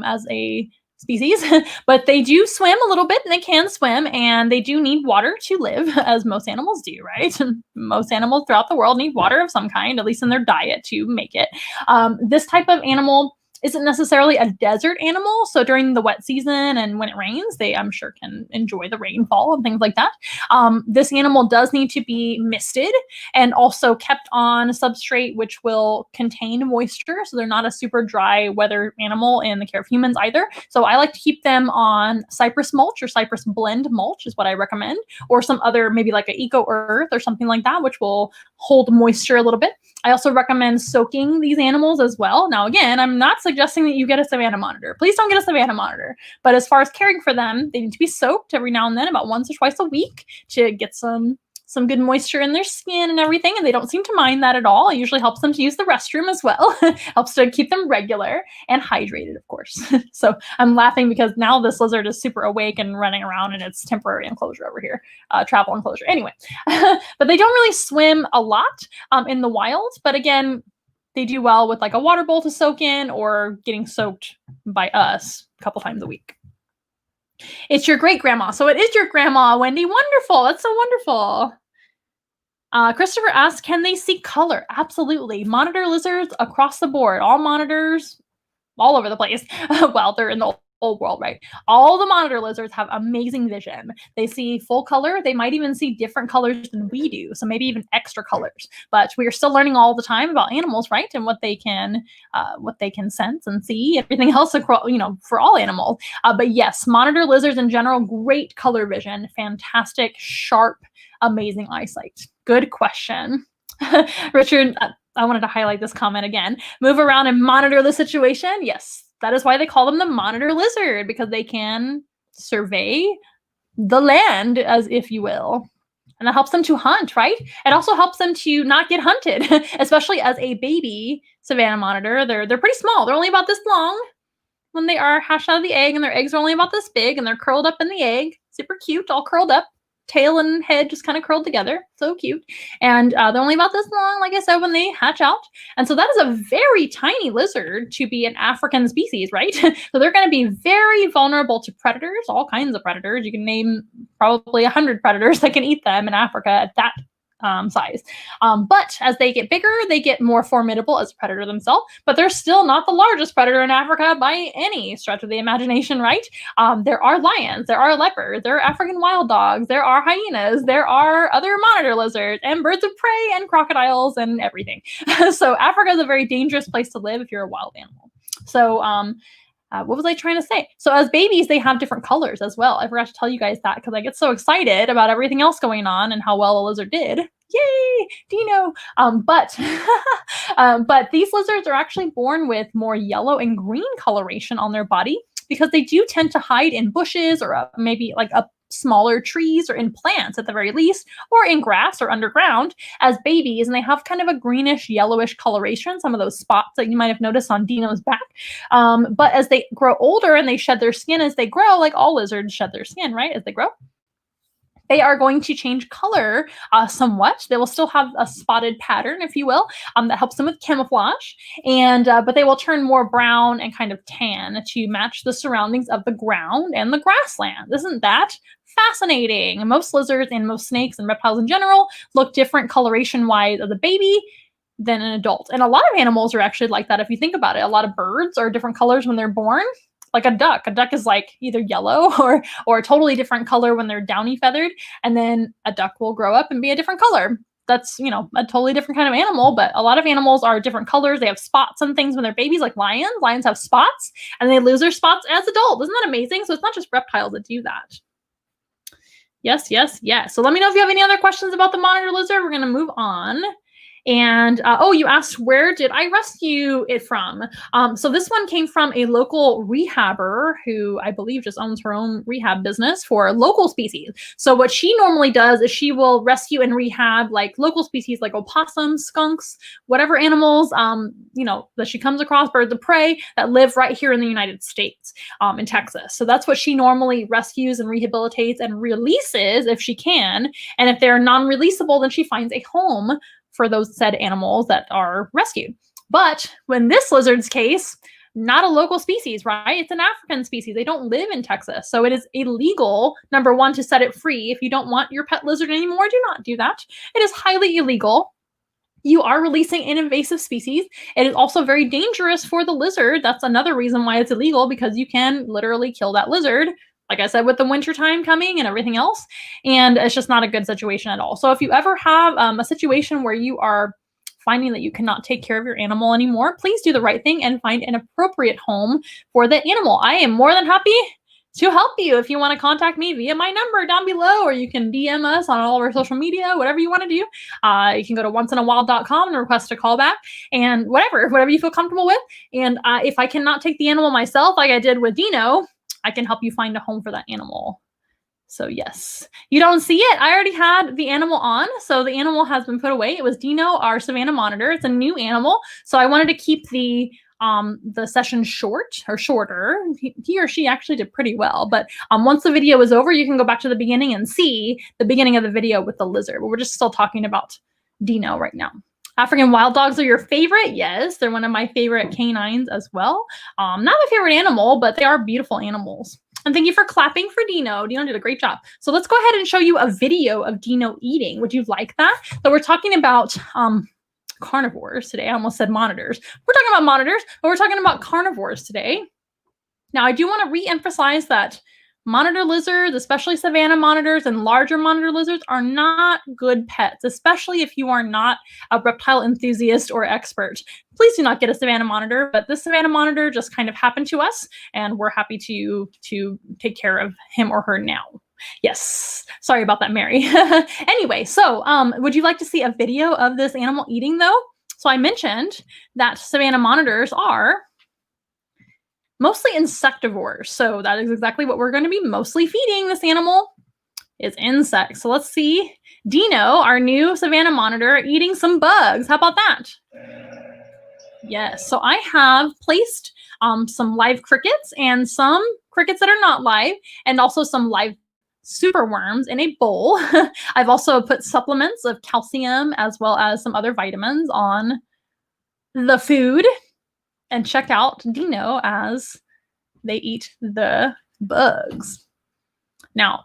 as a species, but they do swim a little bit, and they can swim, and they do need water to live, as most animals do, right? Most animals throughout the world need water of some kind, at least in their diet, to make it. This type of animal isn't necessarily a desert animal. So during the wet season and when it rains, they, I'm sure, can enjoy the rainfall and things like that. This animal does need to be misted and also kept on substrate which will contain moisture. So they're not a super dry weather animal in the care of humans either. So I like to keep them on cypress mulch or cypress blend mulch is what I recommend, or some other, maybe like an eco earth or something like that, which will hold moisture a little bit. I also recommend soaking these animals as well. Now, again, I'm not suggesting that you get a Savanna monitor. Please don't get a Savanna monitor. But as far as caring for them, they need to be soaked every now and then, about once or twice a week, to get some good moisture in their skin and everything, and they don't seem to mind that at all. It usually helps them to use the restroom as well. Helps to keep them regular and hydrated, of course. So I'm laughing because now this lizard is super awake and running around in its temporary enclosure over here, travel enclosure. Anyway, but they don't really swim a lot in the wild, but again, they do well with like a water bowl to soak in or getting soaked by us a couple times a week. It's your great grandma. So it is your grandma, Wendy. Wonderful. That's so wonderful. Christopher asks, can they see color? Absolutely. Monitor lizards across the board. All monitors all over the place. Well, they're in the old world, right? All the monitor lizards have amazing vision. They see full color. They might even see different colors than we do. So maybe even extra colors. But we are still learning all the time about animals, right? And what they can sense and see, everything else across, for all animals. But yes, monitor lizards in general, great color vision, fantastic, sharp, amazing eyesight. Good question. Richard, I wanted to highlight this comment again. Move around and monitor the situation. Yes, that is why they call them the monitor lizard, because they can survey the land, as if you will. And that helps them to hunt, right? It also helps them to not get hunted, especially as a baby Savanna monitor. They're pretty small. They're only about this long when they are hatched out of the egg, and their eggs are only about this big, and they're curled up in the egg. Super cute, all curled up. Tail and head just kind of curled together. So cute. And they're only about this long, like I said, when they hatch out. And so that is a very tiny lizard to be an African species, right? So they're going to be very vulnerable to predators, all kinds of predators. You can name probably 100 predators that can eat them in Africa at that size. But as they get bigger, they get more formidable as a predator themselves, but they're still not the largest predator in Africa by any stretch of the imagination, right? There are lions, there are leopards, there are African wild dogs, there are hyenas, there are other monitor lizards and birds of prey and crocodiles and everything. So Africa is a very dangerous place to live if you're a wild animal. So what was I trying to say? So as babies, they have different colors as well. I forgot to tell you guys that because I get so excited about everything else going on and how well a lizard did. Yay, Dino! But these lizards are actually born with more yellow and green coloration on their body because they do tend to hide in bushes or maybe like up smaller trees or in plants at the very least, or in grass or underground as babies, and they have kind of a greenish yellowish coloration, some of those spots that you might have noticed on Dino's back. But as they grow older and they shed their skin as they grow, like all lizards shed their skin, right, as they grow, they are going to change color somewhat. They will still have a spotted pattern, if you will, that helps them with camouflage. And but they will turn more brown and kind of tan to match the surroundings of the ground and the grassland. Isn't that fascinating? Most lizards and most snakes and reptiles in general look different coloration-wise as a baby than an adult. And a lot of animals are actually like that if you think about it. A lot of birds are different colors when they're born. Like a duck. A duck is like either yellow or a totally different color when they're downy feathered, and then a duck will grow up and be a different color. That's, a totally different kind of animal, but a lot of animals are different colors. They have spots and things when they're babies, like lions. Lions have spots, and they lose their spots as adults. Isn't that amazing? So it's not just reptiles that do that. Yes, yes, yes. So let me know if you have any other questions about the monitor lizard. We're going to move on. And, you asked, where did I rescue it from? So this one came from a local rehabber who I believe just owns her own rehab business for local species. So what she normally does is she will rescue and rehab like local species like opossums, skunks, whatever animals, that she comes across, birds of prey that live right here in the United States, in Texas. So that's what she normally rescues and rehabilitates and releases if she can. And if they're non-releasable, then she finds a home for those said animals that are rescued. But when this lizard's case, not a local species, right? It's an African species. They don't live in Texas. So it is illegal, number one, to set it free. If you don't want your pet lizard anymore, do not do that. It is highly illegal. you are releasing an invasive species. It is also very dangerous for the lizard. That's another reason why it's illegal, because you can literally kill that lizard, like I said, with the winter time coming and everything else. And it's just not a good situation at all. So if you ever have a situation where you are finding that you cannot take care of your animal anymore, please do the right thing and find an appropriate home for the animal. I am more than happy to help you. If you want to contact me via my number down below, or you can DM us on all of our social media, whatever you want to do. You can go to onceinawild.com and request a call back, and whatever you feel comfortable with. And if I cannot take the animal myself, like I did with Dino, I can help you find a home for that animal. So yes, you don't see it. I already had the animal on, so the animal has been put away. It was Dino, our Savanna monitor. It's a new animal, so I wanted to keep the session shorter. He or she actually did pretty well, but once the video is over, you can go back to the beginning and see the beginning of the video with the lizard, but we're just still talking about Dino right now. African wild dogs are your favorite? Yes, they're one of my favorite canines as well. Not my favorite animal, but they are beautiful animals. And thank you for clapping for Dino. Dino did a great job. So let's go ahead and show you a video of Dino eating. Would you like that? So we're talking about carnivores today. I almost said monitors. We're talking about monitors, but we're talking about carnivores today. Now, I do want to re-emphasize that monitor lizards, especially Savanna monitors and larger monitor lizards, are not good pets, especially if you are not a reptile enthusiast or expert. Please do not get a Savanna monitor, but this Savanna monitor just kind of happened to us, and we're happy to take care of him or her now. Yes, sorry about that, Mary. Anyway, so would you like to see a video of this animal eating though? So I mentioned that Savanna monitors are mostly insectivores. So that is exactly what we're going to be mostly feeding this animal, is insects. So let's see Dino, our new Savanna monitor, eating some bugs. How about that? Yes, so I have placed some live crickets and some crickets that are not live, and also some live super worms in a bowl. I've also put supplements of calcium as well as some other vitamins on the food. And check out Dino as they eat the bugs. Now,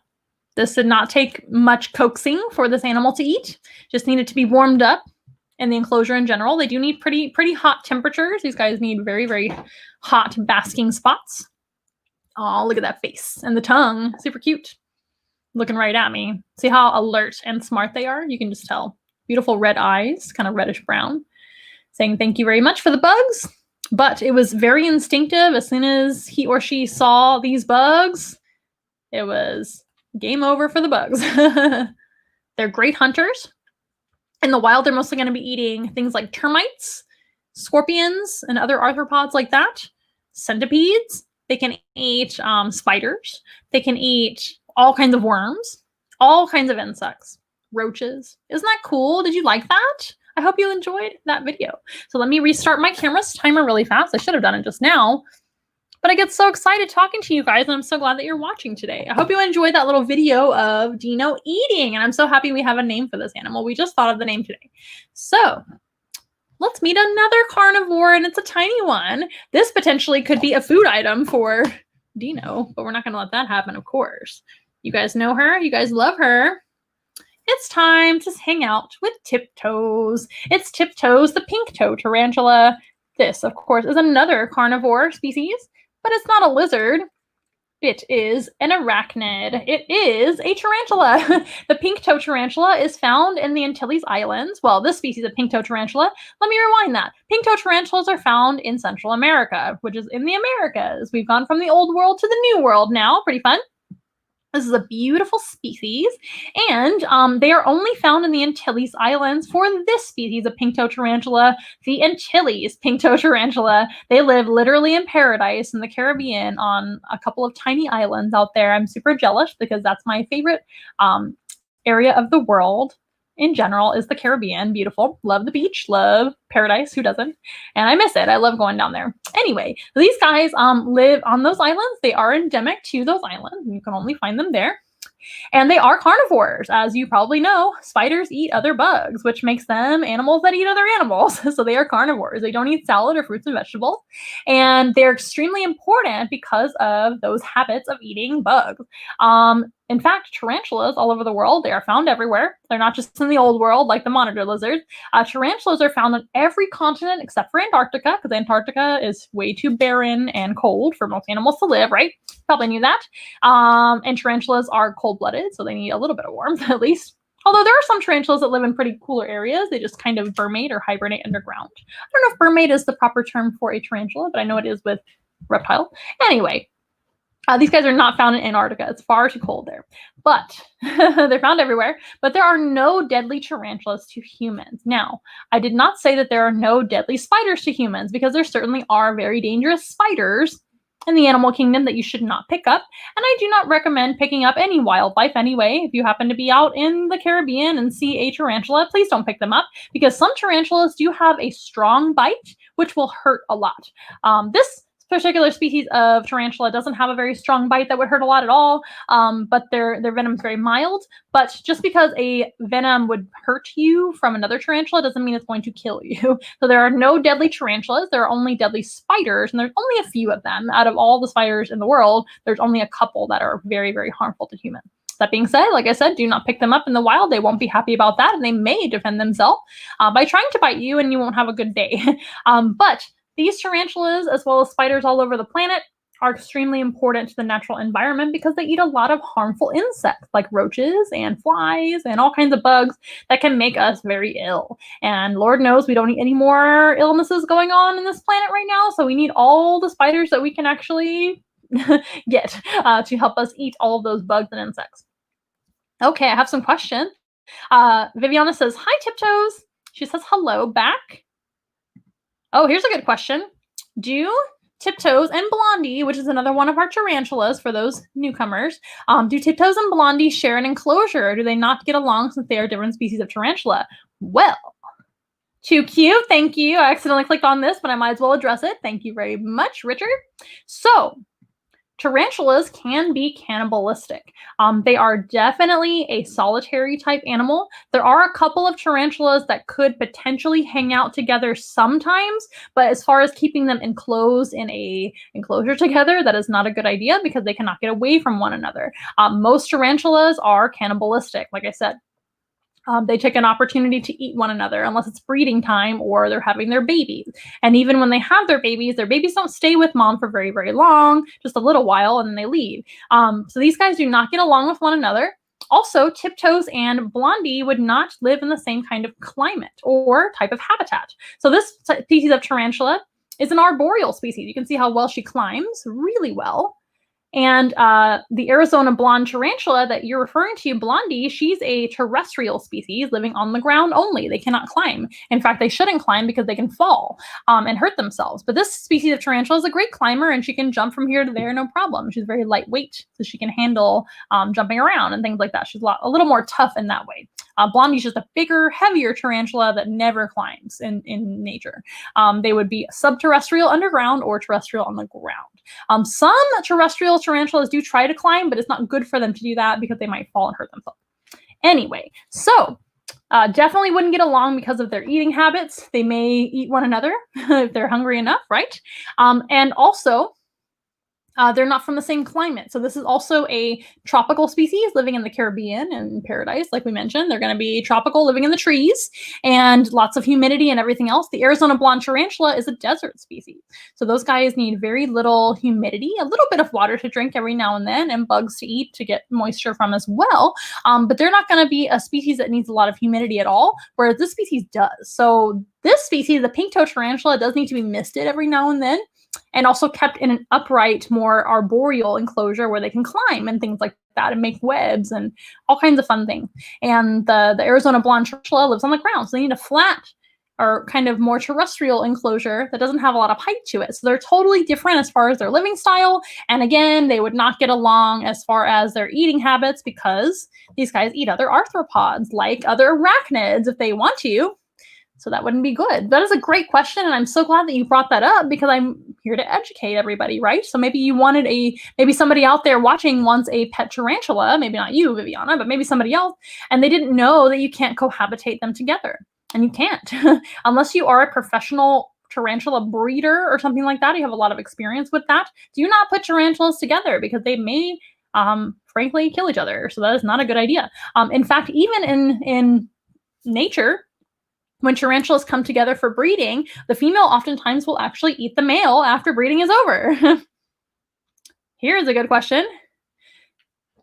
this did not take much coaxing for this animal to eat. Just needed to be warmed up in the enclosure in general. They do need pretty hot temperatures. These guys need very, very hot basking spots. Oh, look at that face and the tongue. Super cute. Looking right at me. See how alert and smart they are? You can just tell. Beautiful red eyes, kind of reddish brown. Saying thank you very much for the bugs. But it was very instinctive. As soon as he or she saw these bugs, it was game over for the bugs. They're great hunters. In the wild, they're mostly going to be eating things like termites, scorpions, and other arthropods like that. Centipedes. They can eat spiders. They can eat all kinds of worms, all kinds of insects, roaches. Isn't that cool? Did you like that? I hope you enjoyed that video. So let me restart my camera's timer really fast. I should have done it just now, but I get so excited talking to you guys, and I'm so glad that you're watching today. I hope you enjoyed that little video of Dino eating, and I'm so happy we have a name for this animal. We just thought of the name today. So let's meet another carnivore, and it's a tiny one. This potentially could be a food item for Dino, but we're not going to let that happen, of course. You guys know her. You guys love her. It's time to hang out with Tiptoes. It's Tiptoes, the pink toe tarantula. This, of course, is another carnivore species, but it's not a lizard. It is an arachnid. It is a tarantula. The pink toe tarantula is found in the Antilles Islands. Well, this species of pink toe tarantula, let me rewind that. Pink toe tarantulas are found in Central America, which is in the Americas. We've gone from the old world to the new world now. Pretty fun. This is a beautiful species, and they are only found in the Antilles Islands for this species of pink toe tarantula, the Antilles pink toe tarantula. They live literally in paradise in the Caribbean on a couple of tiny islands out there. I'm super jealous because that's my favorite area of the world in general, is the Caribbean. Beautiful. Love the beach. Love paradise. Who doesn't? And I miss it. I love going down there. Anyway, these guys live on those islands. They are endemic to those islands. You can only find them there. And they are carnivores. As you probably know, spiders eat other bugs, which makes them animals that eat other animals. So they are carnivores. They don't eat salad or fruits and vegetables. And they're extremely important because of those habits of eating bugs. In fact, tarantulas all over the world, they are found everywhere. They're not just in the old world like the monitor lizards. Tarantulas are found on every continent except for Antarctica, because Antarctica is way too barren and cold for most animals to live, right? Probably knew that. And tarantulas are cold-blooded, so they need a little bit of warmth at least. Although there are some tarantulas that live in pretty cooler areas. They just kind of vermate or hibernate underground. I don't know if vermate is the proper term for a tarantula, but I know it is with reptile. Anyway, these guys are not found in Antarctica. It's far too cold there. But they're found everywhere. But there are no deadly tarantulas to humans. Now, I did not say that there are no deadly spiders to humans, because there certainly are very dangerous spiders in the animal kingdom that you should not pick up. And I do not recommend picking up any wildlife anyway. If you happen to be out in the Caribbean and see a tarantula, please don't pick them up, because some tarantulas do have a strong bite, which will hurt a lot. This particular species of tarantula doesn't have a very strong bite that would hurt a lot at all, but their venom is very mild. But just because a venom would hurt you from another tarantula doesn't mean it's going to kill you. So there are no deadly tarantulas. There are only deadly spiders, and there's only a few of them. Out of all the spiders in the world, there's only a couple that are very, very harmful to humans. That being said, like I said, do not pick them up in the wild. They won't be happy about that, and they may defend themselves by trying to bite you, and you won't have a good day. But these tarantulas, as well as spiders all over the planet, are extremely important to the natural environment because they eat a lot of harmful insects like roaches and flies and all kinds of bugs that can make us very ill. And Lord knows we don't need any more illnesses going on in this planet right now, so we need all the spiders that we can actually get to help us eat all of those bugs and insects. Okay, I have some questions. Viviana says, hi, Tiptoes. She says hello back. Oh, here's a good question. Do Tiptoes and Blondie, which is another one of our tarantulas for those newcomers, do Tiptoes and Blondie share an enclosure, or do they not get along since they are different species of tarantula? Well, too cute. Thank you. I accidentally clicked on this, but I might as well address it. Thank you very much, Richard. So, tarantulas can be cannibalistic. They are definitely a solitary type animal. There are a couple of tarantulas that could potentially hang out together sometimes, but as far as keeping them enclosed in a enclosure together, that is not a good idea because they cannot get away from one another. Most tarantulas are cannibalistic, like I said. They take an opportunity to eat one another unless it's breeding time or they're having their babies. And even when they have their babies don't stay with mom for very, very long, just a little while, and then they leave. So these guys do not get along with one another. Also, Tiptoes and Blondie would not live in the same kind of climate or type of habitat. So this species of tarantula is an arboreal species. You can see how well she climbs, really well. And the Arizona blonde tarantula that you're referring to, Blondie, she's a terrestrial species living on the ground only. They cannot climb. In fact, they shouldn't climb because they can fall and hurt themselves. But this species of tarantula is a great climber, and she can jump from here to there, no problem. She's very lightweight, so she can handle jumping around and things like that. She's a little more tough in that way. Blondie's just a bigger, heavier tarantula that never climbs in nature. They would be subterrestrial underground or terrestrial on the ground. Some terrestrial tarantulas do try to climb, but it's not good for them to do that because they might fall and hurt themselves. Anyway, so definitely wouldn't get along because of their eating habits. They may eat one another if they're hungry enough, right? And also, they're not from the same climate. So this is also a tropical species living in the Caribbean and paradise, like we mentioned. They're going to be tropical, living in the trees, and lots of humidity and everything else. The Arizona blonde tarantula is a desert species. So those guys need very little humidity, a little bit of water to drink every now and then, and bugs to eat to get moisture from as well. But they're not going to be a species that needs a lot of humidity at all, whereas this species does. So this species, the pink-toe tarantula, does need to be misted every now and then, and also kept in an upright, more arboreal enclosure where they can climb and things like that and make webs and all kinds of fun things. And the Arizona blonde tarantula lives on the ground, so they need a flat or kind of more terrestrial enclosure that doesn't have a lot of height to it. So they're totally different as far as their living style. And again, they would not get along as far as their eating habits because these guys eat other arthropods, like other arachnids if they want to. So that wouldn't be good. That is a great question, and I'm so glad that you brought that up because I'm here to educate everybody, right? So maybe you wanted maybe somebody out there watching wants a pet tarantula, maybe not you, Viviana, but maybe somebody else, and they didn't know that you can't cohabitate them together. And you can't. Unless you are a professional tarantula breeder or something like that, you have a lot of experience with that. Do not put tarantulas together because they may frankly, kill each other. So that is not a good idea. In fact, even in nature, when tarantulas come together for breeding, the female oftentimes will actually eat the male after breeding is over. Here's a good question.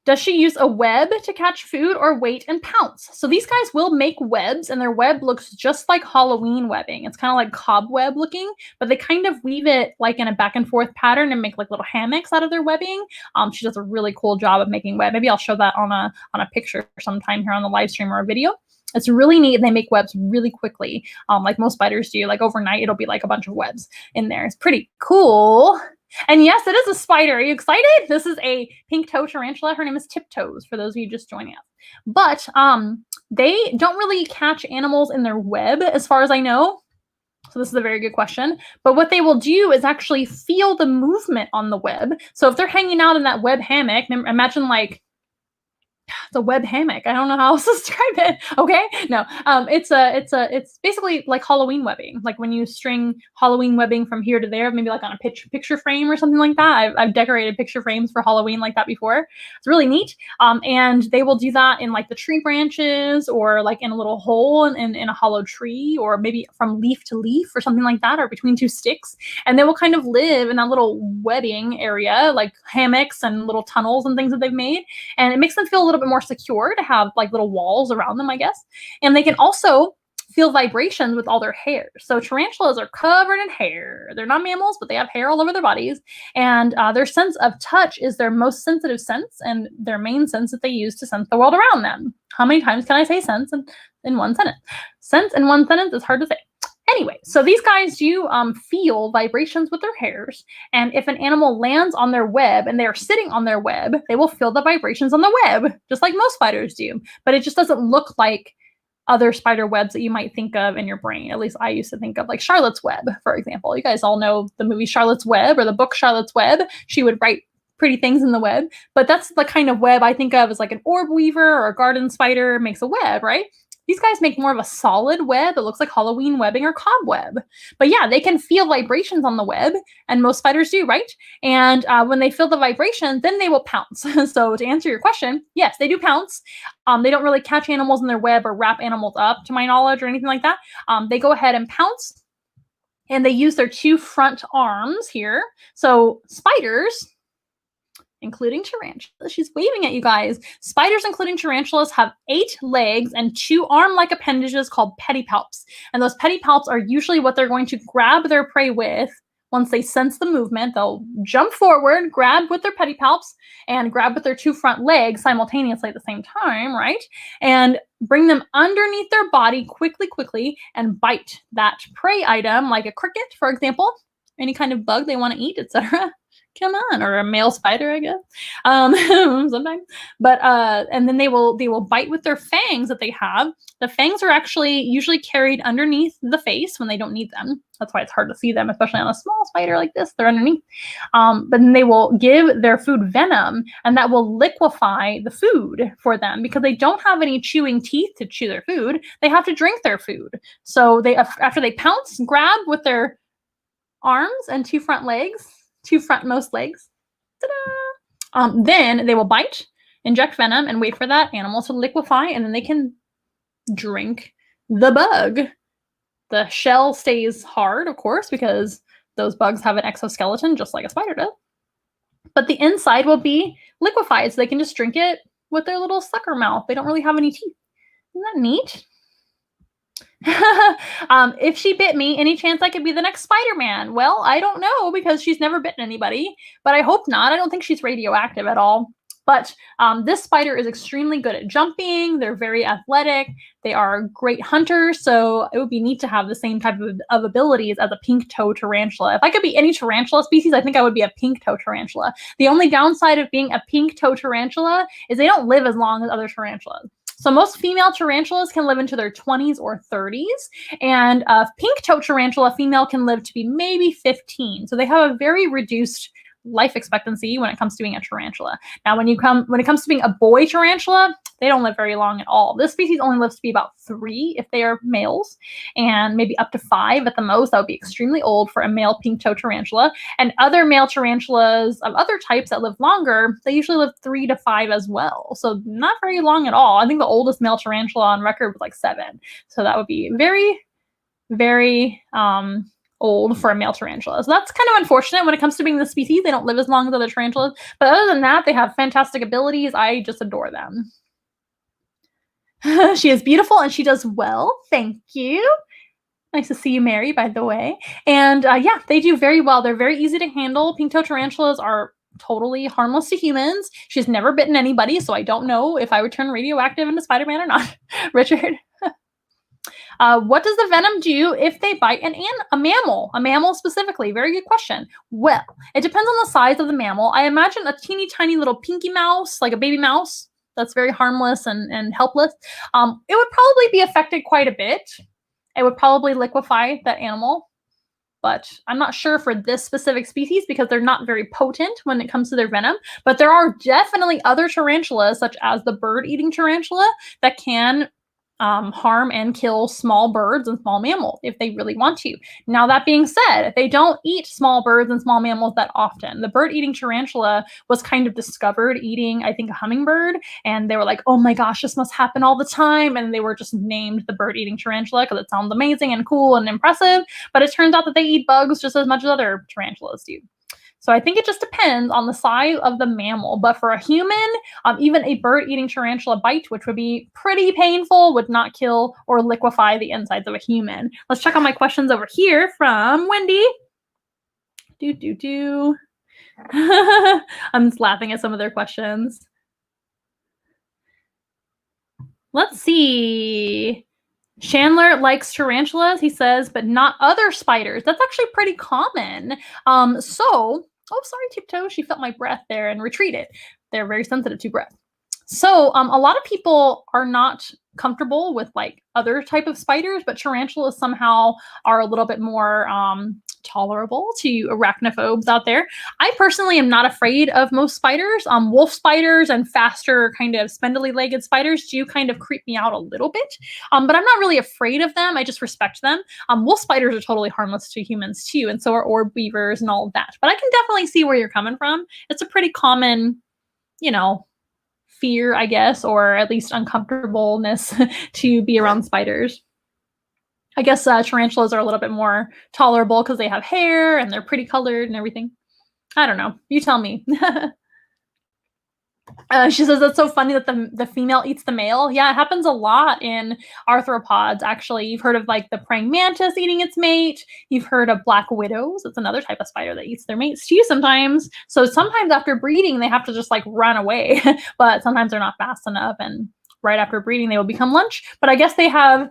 Does she use a web to catch food or wait and pounce? So these guys will make webs, and their web looks just like Halloween webbing. It's kind of like cobweb looking, but they kind of weave it like in a back and forth pattern and make like little hammocks out of their webbing. She does a really cool job of making web. Maybe I'll show that on a picture sometime here on the live stream or a video. It's really neat. They make webs really quickly, like most spiders do. Like overnight, it'll be like a bunch of webs in there. It's pretty cool. And yes, it is a spider. Are you excited? This is a pink toe tarantula. Her name is Tiptoes, for those of you just joining us. But they don't really catch animals in their web, as far as I know. So this is a very good question. But what they will do is actually feel the movement on the web. So if they're hanging out in that web hammock, imagine like the web hammock. I don't know how else to describe it. Okay, no, it's basically like Halloween webbing. Like when you string Halloween webbing from here to there, maybe like on a picture frame or something like that. I've decorated picture frames for Halloween like that before. It's really neat. And they will do that in like the tree branches or like in a little hole in a hollow tree, or maybe from leaf to leaf or something like that, or between two sticks. And they will kind of live in that little webbing area, like hammocks and little tunnels and things that they've made. And it makes them feel a little bit more secure to have like little walls around them, I guess. And they can also feel vibrations with all their hair. So tarantulas are covered in hair. They're not mammals, but they have hair all over their bodies. And their sense of touch is their most sensitive sense and their main sense that they use to sense the world around them. How many times can I say sense in one sentence? Sense in one sentence is hard to say. Anyway, so these guys do feel vibrations with their hairs, and if an animal lands on their web and they are sitting on their web, they will feel the vibrations on the web, just like most spiders do. But it just doesn't look like other spider webs that you might think of in your brain. At least I used to think of like Charlotte's Web, for example. You guys all know the movie Charlotte's Web or the book Charlotte's Web. She would write pretty things in the web, but that's the kind of web I think of as like an orb weaver or a garden spider makes a web, right? These guys make more of a solid web that looks like Halloween webbing or cobweb. But yeah, they can feel vibrations on the web, and most spiders do, right? And when they feel the vibration, then they will pounce. So to answer your question, yes, they do pounce. They don't really catch animals in their web or wrap animals up, to my knowledge, or anything like that. They go ahead and pounce, and they use their two front arms here. So spiders, including tarantulas. She's waving at you guys. Spiders, including tarantulas, have 8 legs and 2 arm-like appendages called pedipalps. And those pedipalps are usually what they're going to grab their prey with. Once they sense the movement, they'll jump forward, grab with their pedipalps, and grab with their 2 front legs simultaneously at the same time, right? And bring them underneath their body quickly, and bite that prey item, like a cricket, for example, any kind of bug they want to eat, etc. Come on, or a male spider, I guess, sometimes. But and then they will bite with their fangs that they have. The fangs are actually usually carried underneath the face when they don't need them. That's why it's hard to see them, especially on a small spider like this. They're underneath. But then they will give their food venom, and that will liquefy the food for them because they don't have any chewing teeth to chew their food. They have to drink their food. So they, after they pounce, grab with their arms and 2 front legs, 2 frontmost legs. Ta-da! Then they will bite, inject venom, and wait for that animal to liquefy, and then they can drink the bug. The shell stays hard, of course, because those bugs have an exoskeleton just like a spider does. But the inside will be liquefied, so they can just drink it with their little sucker mouth. They don't really have any teeth. Isn't that neat? If she bit me, any chance I could be the next Spider-Man? Well, I don't know because she's never bitten anybody, but I hope not. I don't think she's radioactive at all. But this spider is extremely good at jumping. They're very athletic. They are great hunters. So it would be neat to have the same type of abilities as a pink toe tarantula. If I could be any tarantula species, I think I would be a pink toe tarantula. The only downside of being a pink toe tarantula is they don't live as long as other tarantulas. So most female tarantulas can live into their 20s or 30s, and a pink toe tarantula female can live to be maybe 15. So they have a very reduced life expectancy when it comes to being a tarantula. Now, when it comes to being a boy tarantula, they don't live very long at all. This species only lives to be about 3 if they are males, and maybe up to 5 at the most. That would be extremely old for a male pink-toed tarantula. And other male tarantulas of other types that live longer, they usually live 3 to 5 as well. So not very long at all. I think the oldest male tarantula on record was like 7. So that would be very, very old for a male tarantula. So that's kind of unfortunate when it comes to being the species. They don't live as long as other tarantulas. But other than that, they have fantastic abilities. I just adore them. She is beautiful and she does well. Thank you. Nice to see you, Mary, by the way. And yeah, they do very well. They're very easy to handle. Pink-toed tarantulas are totally harmless to humans. She's never bitten anybody, so I don't know if I would turn radioactive into Spider-Man or not. Richard. What does the venom do if they bite a mammal? A mammal specifically. Very good question. Well, it depends on the size of the mammal. I imagine a teeny tiny little pinky mouse, like a baby mouse, that's very harmless and helpless. It would probably be affected quite a bit. It would probably liquefy that animal. But I'm not sure for this specific species because they're not very potent when it comes to their venom. But there are definitely other tarantulas, such as the bird-eating tarantula, that can harm and kill small birds and small mammals if they really want to. Now, that being said, they don't eat small birds and small mammals that often. The bird-eating tarantula was kind of discovered eating, I think, a hummingbird, and they were like, oh my gosh, this must happen all the time, and they were just named the bird-eating tarantula because it sounds amazing and cool and impressive, but it turns out that they eat bugs just as much as other tarantulas do. So I think it just depends on the size of the mammal. But for a human, even a bird-eating tarantula bite, which would be pretty painful, would not kill or liquefy the insides of a human. Let's check out my questions over here from Wendy. I'm just laughing at some of their questions. Let's see. Chandler likes tarantulas, he says, but not other spiders. That's actually pretty common. Oh, sorry, Tiptoe. She felt my breath there and retreated. They're very sensitive to breath. So a lot of people are not comfortable with like other type of spiders, but tarantulas somehow are a little bit more tolerable to arachnophobes out there. I personally am not afraid of most spiders. Wolf spiders and faster kind of spindly legged spiders do kind of creep me out a little bit, but I'm not really afraid of them. I just respect them. Wolf spiders are totally harmless to humans too, and so are orb weavers and all of that. But I can definitely see where you're coming from. It's a pretty common, fear, I guess, or at least uncomfortableness to be around spiders. I guess tarantulas are a little bit more tolerable because they have hair and they're pretty colored and everything. I don't know. You tell me. She says that's so funny that the female eats the male. Yeah, it happens a lot in arthropods, actually. You've heard of like the praying mantis eating its mate. You've heard of black widows. It's another type of spider that eats their mates too sometimes. So sometimes after breeding, they have to just like run away. But sometimes they're not fast enough. And right after breeding, they will become lunch. But I guess they have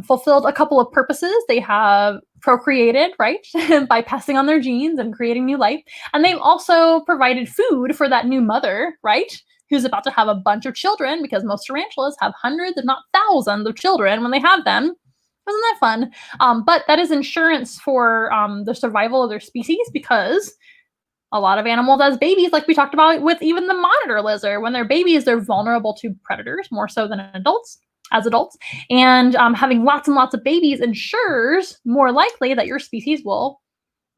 fulfilled a couple of purposes. They have procreated, right, by passing on their genes and creating new life. And they've also provided food for that new mother, right, who's about to have a bunch of children, because most tarantulas have hundreds, if not thousands, of children when they have them. Isn't that fun? But that is insurance for the survival of their species, because a lot of animals as babies, like we talked about with even the monitor lizard, when they're babies, they're vulnerable to predators more so than adults. And having lots and lots of babies ensures more likely that your species will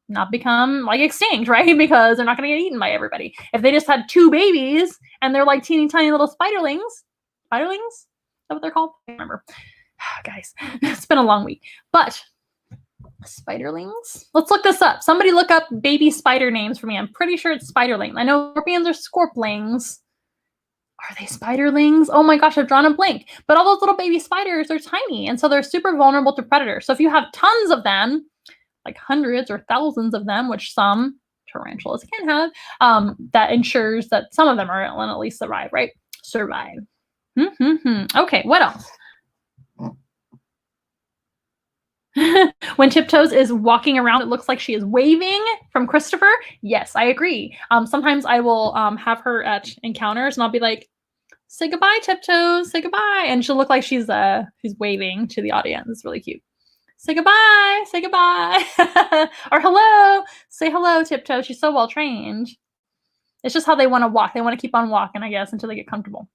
not become like extinct, right? Because they're not going to get eaten by everybody. If they just had 2 babies and they're like teeny tiny little spiderlings, is that what they're called? I don't remember. Guys, it's been a long week. But spiderlings? Let's look this up. Somebody look up baby spider names for me. I'm pretty sure it's spiderlings. I know scorpions are scorplings. Are they spiderlings? Oh my gosh, I've drawn a blank. But all those little baby spiders are tiny, and so they're super vulnerable to predators. So if you have tons of them, like hundreds or thousands of them, which some tarantulas can have, that ensures that some of them are at least survive, right? Survive. Okay, what else? When Tiptoes is walking around, it looks like she is waving from Christopher. Yes, I agree. Sometimes I will have her at encounters and I'll be like, say goodbye, Tiptoes, say goodbye. And she'll look like she's waving to the audience. It's really cute. Say goodbye. Say goodbye. Or hello. Say hello, Tiptoe. She's so well trained. It's just how they want to walk. They want to keep on walking, I guess, until they get comfortable.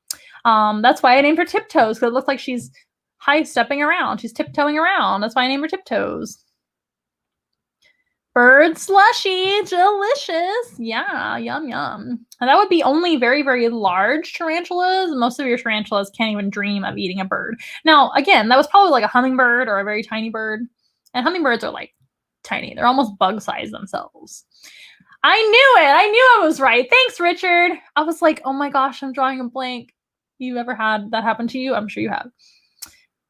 That's why I named her Tiptoes, because it looks like she's high-stepping around. She's tiptoeing around. That's why I named her Tiptoes. Bird slushy, delicious. Yeah, yum, yum. And that would be only very, very large tarantulas. Most of your tarantulas can't even dream of eating a bird. Now, again, that was probably like a hummingbird or a very tiny bird. And hummingbirds are like tiny. They're almost bug-sized themselves. I knew it. I knew I was right. Thanks, Richard. I was like, oh my gosh, I'm drawing a blank. You ever had that happen to you? I'm sure you have.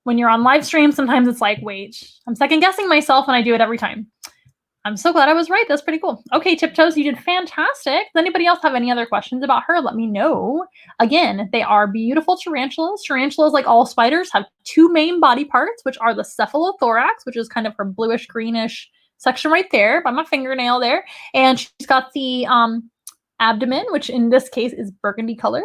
When you're on live stream, sometimes it's like, wait, I'm second guessing myself and I do it every time. I'm so glad I was right. That's pretty cool. Okay, Tiptoes, you did fantastic. Does anybody else have any other questions about her? Let me know. Again, they are beautiful tarantulas. Tarantulas, like all spiders, have two main body parts, which are the cephalothorax, which is kind of her bluish greenish section right there by my fingernail there. And she's got the abdomen, which in this case is burgundy colored.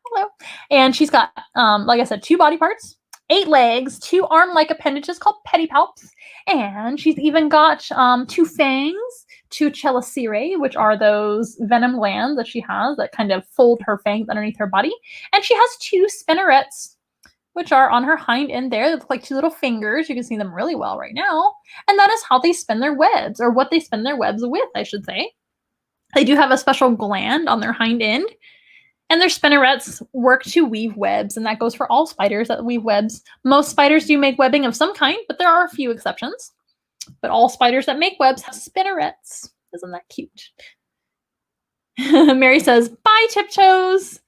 Hello. And she's got, like I said, two body parts, 8 legs, 2 arm-like appendages called pedipalps, and she's even got 2 fangs, 2 chelicerae, which are those venom glands that she has that kind of fold her fangs underneath her body. And she has 2 spinnerets, which are on her hind end there. They look like 2 little fingers. You can see them really well right now. And that is how they spin their webs, or what they spin their webs with, I should say. They do have a special gland on their hind end. And their spinnerets work to weave webs, and that goes for all spiders that weave webs. Most spiders do make webbing of some kind, but there are a few exceptions. But all spiders that make webs have spinnerets. Isn't that cute? Mary says, bye, Tiptoes.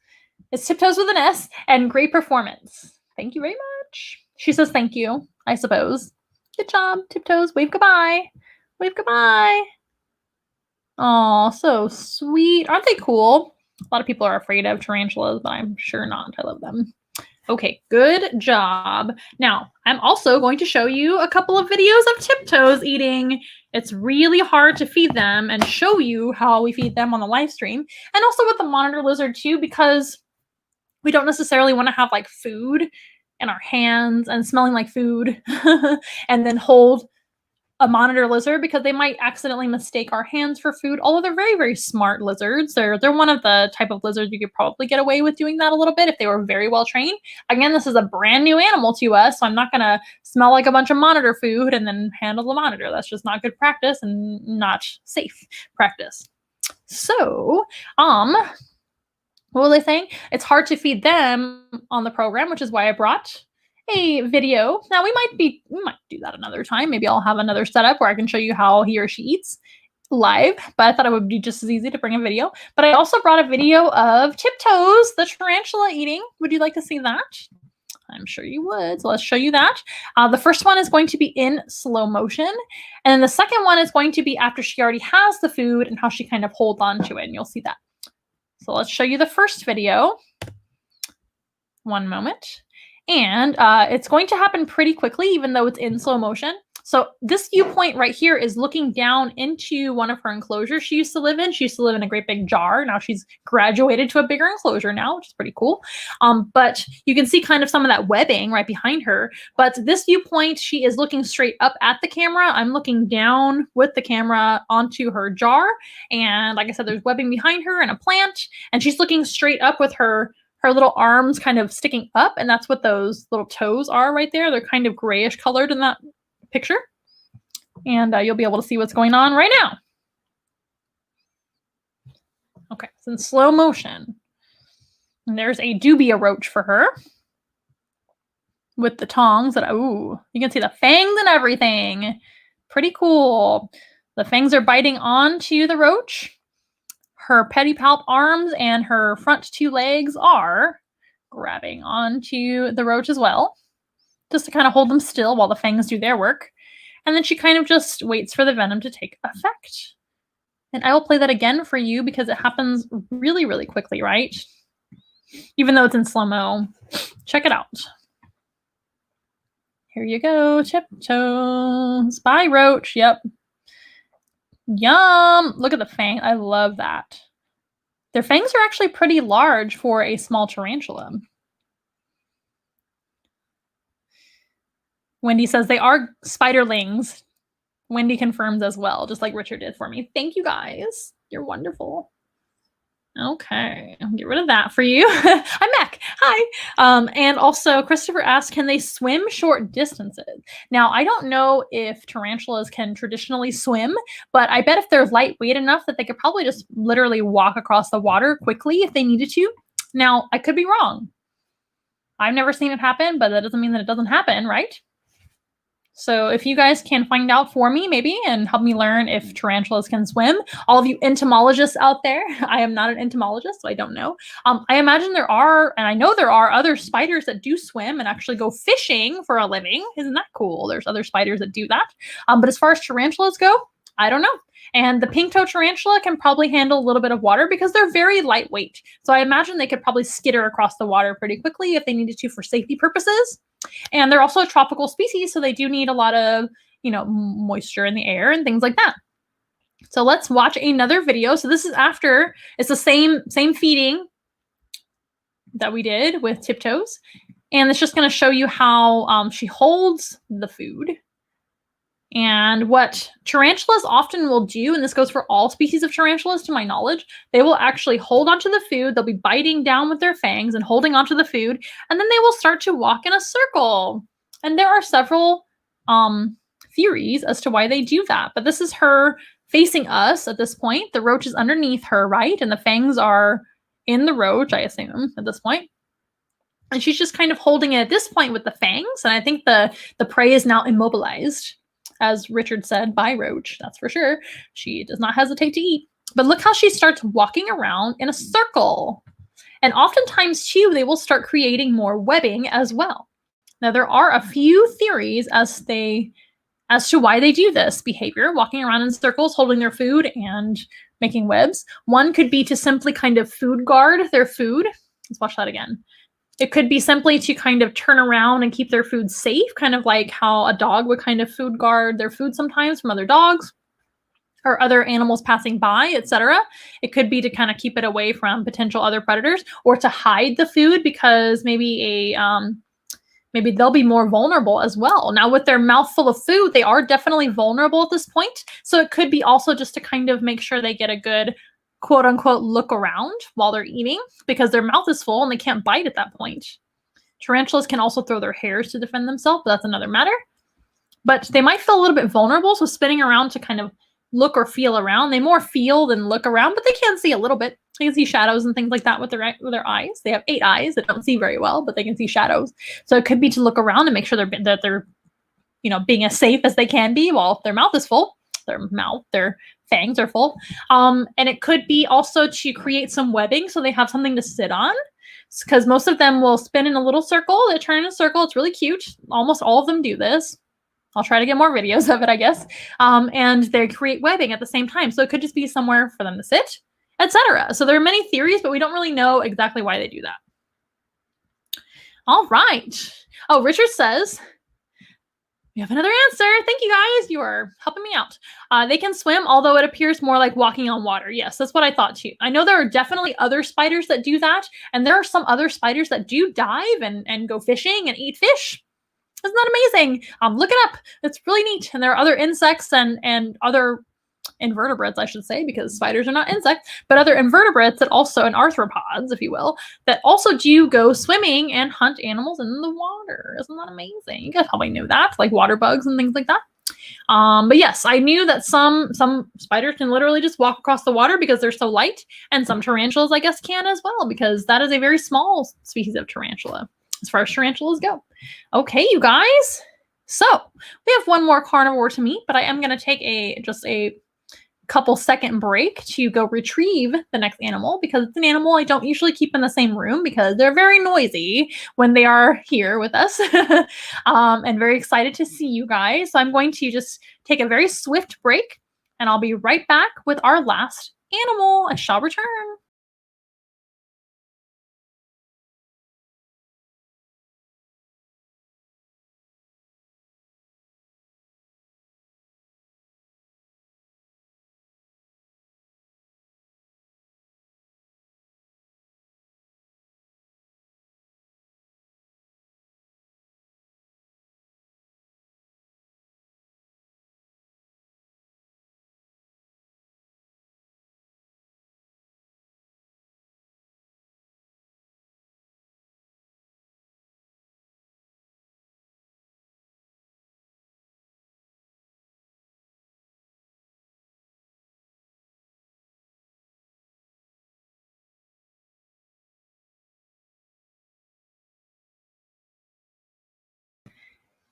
It's Tiptoes with an S, and great performance. Thank you very much. She says thank you, I suppose. Good job, Tiptoes. Wave goodbye. Wave goodbye. Oh, so sweet. Aren't they cool? A lot of people are afraid of tarantulas, but I'm sure not. I love them. Okay, good job. Now, I'm also going to show you a couple of videos of Tiptoes eating. It's really hard to feed them and show you how we feed them on the live stream. And also with the monitor lizard too, because we don't necessarily want to have like food in our hands and smelling like food and then hold a monitor lizard, because they might accidentally mistake our hands for food, although they're very, very smart lizards. They're one of the type of lizards you could probably get away with doing that a little bit if they were very well trained. Again, this is a brand new animal to us, so I'm not going to smell like a bunch of monitor food and then handle the monitor. That's just not good practice and not safe practice. So, what was I saying? It's hard to feed them on the program, which is why I brought a video. Now we might do that another time. Maybe I'll have another setup where I can show you how he or she eats live, but I thought it would be just as easy to bring a video. But I also brought a video of Tiptoes, the tarantula, eating. Would you like to see that? I'm sure you would. So let's show you that. The first one is going to be in slow motion. And then the second one is going to be after she already has the food and how she kind of holds on to it. And you'll see that. So let's show you the first video. One moment. And it's going to happen pretty quickly, even though it's in slow motion. So this viewpoint right here is looking down into one of her enclosures she used to live in. She used to live in a great big jar. Now she's graduated to a bigger enclosure now, which is pretty cool. But you can see kind of some of that webbing right behind her. But this viewpoint, she is looking straight up at the camera. I'm looking down with the camera onto her jar. And like I said, there's webbing behind her and a plant. And she's looking straight up with her little arms kind of sticking up, and that's what those little toes are right there. They're kind of grayish colored in that picture. And you'll be able to see what's going on right now. Okay, it's in slow motion. And there's a dubia roach for her with the tongs that, ooh, you can see the fangs and everything. Pretty cool. The fangs are biting onto the roach. Her pedipalp arms and her front 2 legs are grabbing onto the roach as well, just to kind of hold them still while the fangs do their work. And then she kind of just waits for the venom to take effect. And I will play that again for you because it happens really, really quickly, right? Even though it's in slow-mo. Check it out. Here you go, Tiptoes. Bye, roach. Yep. Yum! Look at the fang. I love that. Their fangs are actually pretty large for a small tarantula. Wendy says they are spiderlings. Wendy confirms as well, just like Richard did for me. Thank you guys. You're wonderful. Okay, I'll get rid of that for you. I'm Mac. Hi. And also, Christopher asked, can they swim short distances? Now, I don't know if tarantulas can traditionally swim, but I bet if they're lightweight enough that they could probably just literally walk across the water quickly if they needed to. Now, I could be wrong. I've never seen it happen, but that doesn't mean that it doesn't happen, right? So if you guys can find out for me, maybe, and help me learn if tarantulas can swim, all of you entomologists out there, I am not an entomologist, so I don't know. I imagine there are, and I know there are other spiders that do swim and actually go fishing for a living. Isn't that cool? There's other spiders that do that. But as far as tarantulas go, I don't know. And the pink-toe tarantula can probably handle a little bit of water because they're very lightweight. So I imagine they could probably skitter across the water pretty quickly if they needed to for safety purposes. And they're also a tropical species, so they do need a lot of, moisture in the air and things like that. So let's watch another video. So this is after, it's the same feeding that we did with Tiptoes. And it's just going to show you how she holds the food. And what tarantulas often will do, and this goes for all species of tarantulas to my knowledge, they will actually hold onto the food. They'll be biting down with their fangs and holding onto the food, and then they will start to walk in a circle. And there are several theories as to why they do that. But this is her facing us at this point. The roach is underneath her, right? And the fangs are in the roach, I assume, at this point. And she's just kind of holding it at this point with the fangs. And I think the prey is now immobilized. As Richard said, by roach, that's for sure. She does not hesitate to eat. But look how she starts walking around in a circle. And oftentimes, too, they will start creating more webbing as well. Now, there are a few theories as to why they do this behavior, walking around in circles, holding their food and making webs. One could be to simply kind of food guard their food. Let's watch that again. It could be simply to kind of turn around and keep their food safe, kind of like how a dog would kind of food guard their food sometimes from other dogs or other animals passing by, etc. It could be to kind of keep it away from potential other predators, or to hide the food because maybe maybe they'll be more vulnerable as well. Now, with their mouth full of food, they are definitely vulnerable at this point. So it could be also just to kind of make sure they get a good quote unquote look around while they're eating because their mouth is full and they can't bite at that point. Tarantulas can also throw their hairs to defend themselves, but that's another matter. But they might feel a little bit vulnerable, so spinning around to kind of look or feel around. They more feel than look around, but they can see a little bit. They can see shadows and things like that with their eyes. They have 8 eyes that don't see very well, but they can see shadows. So it could be to look around and make sure that they're being as safe as they can be while their mouth is full. Their fangs are full. And it could be also to create some webbing so they have something to sit on. Because most of them will spin in a little circle. They turn in a circle. It's really cute. Almost all of them do this. I'll try to get more videos of it, I guess. And they create webbing at the same time. So it could just be somewhere for them to sit, etc. So there are many theories, but we don't really know exactly why they do that. All right. Oh, Richard says, we have another answer. Thank you guys. You are helping me out. They can swim, although it appears more like walking on water. Yes, that's what I thought too. I know there are definitely other spiders that do that. And there are some other spiders that do dive and go fishing and eat fish. Isn't that amazing? Look it up. It's really neat. And there are other insects and other invertebrates, I should say, because spiders are not insects, but other invertebrates that also, and arthropods, if you will, that also do go swimming and hunt animals in the water. Isn't that amazing? You guys probably knew that, like water bugs and things like that. But yes, I knew that some spiders can literally just walk across the water because they're so light, and some tarantulas, I guess, can as well, because that is a very small species of tarantula as far as tarantulas go. Okay, you guys. So we have one more carnivore to meet, but I am going to take just a couple second break to go retrieve the next animal because it's an animal I don't usually keep in the same room because they're very noisy when they are here with us. And very excited to see you guys. So I'm going to just take a very swift break and I'll be right back with our last animal. I shall return.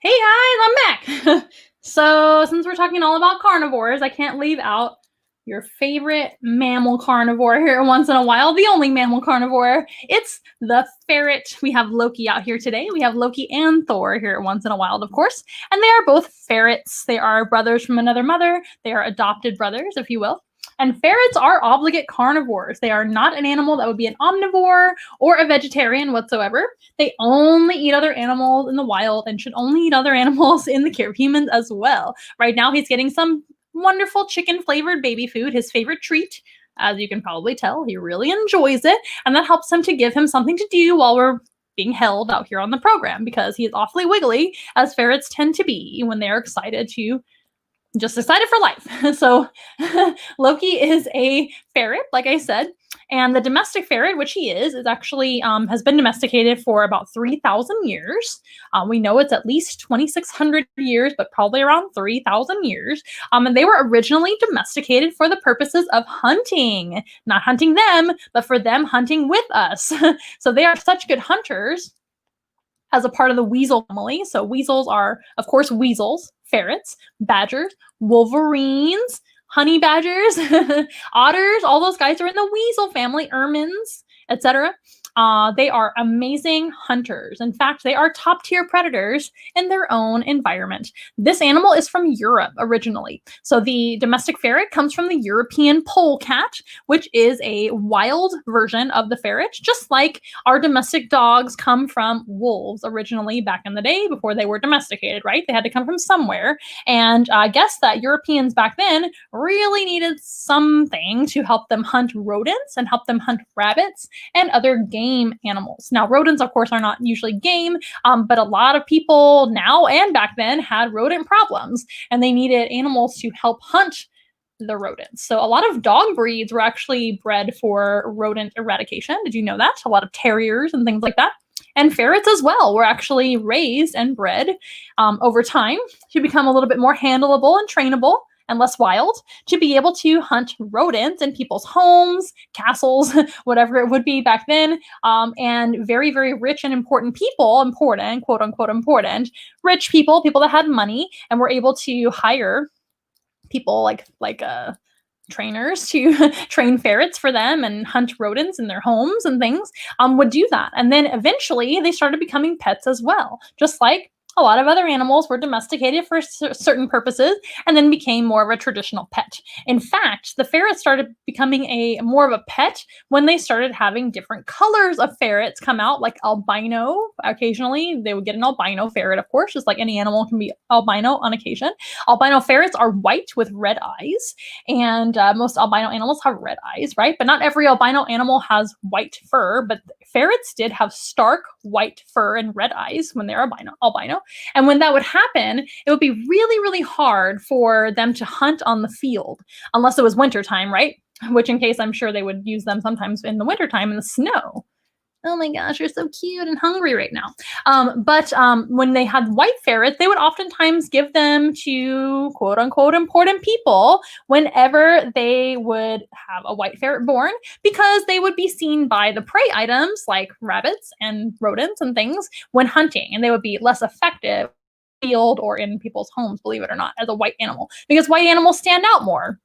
Hey guys, I'm back. So since we're talking all about carnivores, I can't leave out your favorite mammal carnivore here once in a while, the only mammal carnivore. It's the ferret. We have Loki out here today. We have Loki and Thor here once in a while, of course. And they are both ferrets. They are brothers from another mother. They are adopted brothers, if you will. And ferrets are obligate carnivores. They are not an animal that would be an omnivore or a vegetarian whatsoever. They only eat other animals in the wild and should only eat other animals in the care of humans as well. Right now, he's getting some wonderful chicken flavored baby food, his favorite treat. As you can probably tell, he really enjoys it, and that helps him to give him something to do while we're being held out here on the program because he is awfully wiggly, as ferrets tend to be when they are just excited for life. So Loki is a ferret, like I said, and the domestic ferret, which he is actually has been domesticated for about 3,000 years. We know it's at least 2,600 years, but probably around 3,000 years. And they were originally domesticated for the purposes of hunting, not hunting them, but for them hunting with us. So they are such good hunters as a part of the weasel family. So weasels are, of course, weasels, ferrets, badgers, wolverines, honey badgers, otters, all those guys are in the weasel family, ermines, etc. They are amazing hunters. In fact, they are top tier predators in their own environment. This animal is from Europe originally. So the domestic ferret comes from the European polecat, which is a wild version of the ferret, just like our domestic dogs come from wolves originally back in the day before they were domesticated, right? They had to come from somewhere. And I guess that Europeans back then really needed something to help them hunt rodents and help them hunt rabbits and other game animals. Now, rodents, of course, are not usually game, but a lot of people now and back then had rodent problems, and they needed animals to help hunt the rodents. So a lot of dog breeds were actually bred for rodent eradication. Did you know that? A lot of terriers and things like that. And ferrets as well were actually raised and bred over time to become a little bit more handleable and trainable and less wild to be able to hunt rodents in people's homes, castles, whatever it would be back then. And very, very rich and important people, important, quote unquote, important, rich people, people that had money and were able to hire people like trainers to train ferrets for them and hunt rodents in their homes and things, would do that. And then eventually they started becoming pets as well, just like a lot of other animals were domesticated for certain purposes and then became more of a traditional pet. In fact, the ferret started becoming more of a pet when they started having different colors of ferrets come out, like albino. Occasionally, they would get an albino ferret, of course, just like any animal can be albino on occasion. Albino ferrets are white with red eyes, and most albino animals have red eyes, right? But not every albino animal has white fur, but ferrets did have stark white fur and red eyes when they're albino. And when that would happen, it would be really, really hard for them to hunt on the field, unless it was wintertime, right? Which in case I'm sure they would use them sometimes in the wintertime in the snow. Oh my gosh, you're so cute and hungry right now. But when they had white ferrets, they would oftentimes give them to quote unquote important people whenever they would have a white ferret born, because they would be seen by the prey items like rabbits and rodents and things when hunting, and they would be less effective in the field or in people's homes, believe it or not, as a white animal, because white animals stand out more.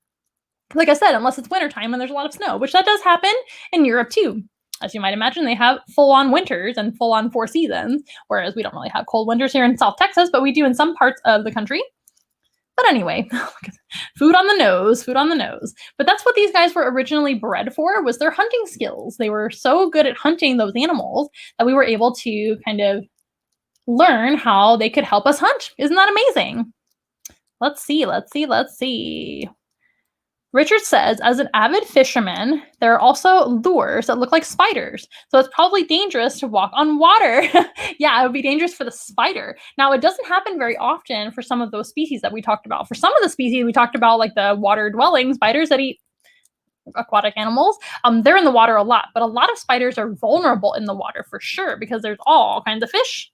Like I said, unless it's wintertime and there's a lot of snow, which that does happen in Europe too. As you might imagine, they have full-on winters and full-on 4 seasons, whereas we don't really have cold winters here in South Texas, but we do in some parts of the country. But anyway, food on the nose, food on the nose. But that's what these guys were originally bred for, was their hunting skills. They were so good at hunting those animals that we were able to kind of learn how they could help us hunt. Isn't that amazing? Let's see. Richard says, as an avid fisherman, there are also lures that look like spiders. So it's probably dangerous to walk on water. Yeah, it would be dangerous for the spider. Now, it doesn't happen very often for some of those species that we talked about. For some of the species we talked about, like the water-dwelling spiders that eat aquatic animals, they're in the water a lot. But a lot of spiders are vulnerable in the water for sure, because there's all kinds of fish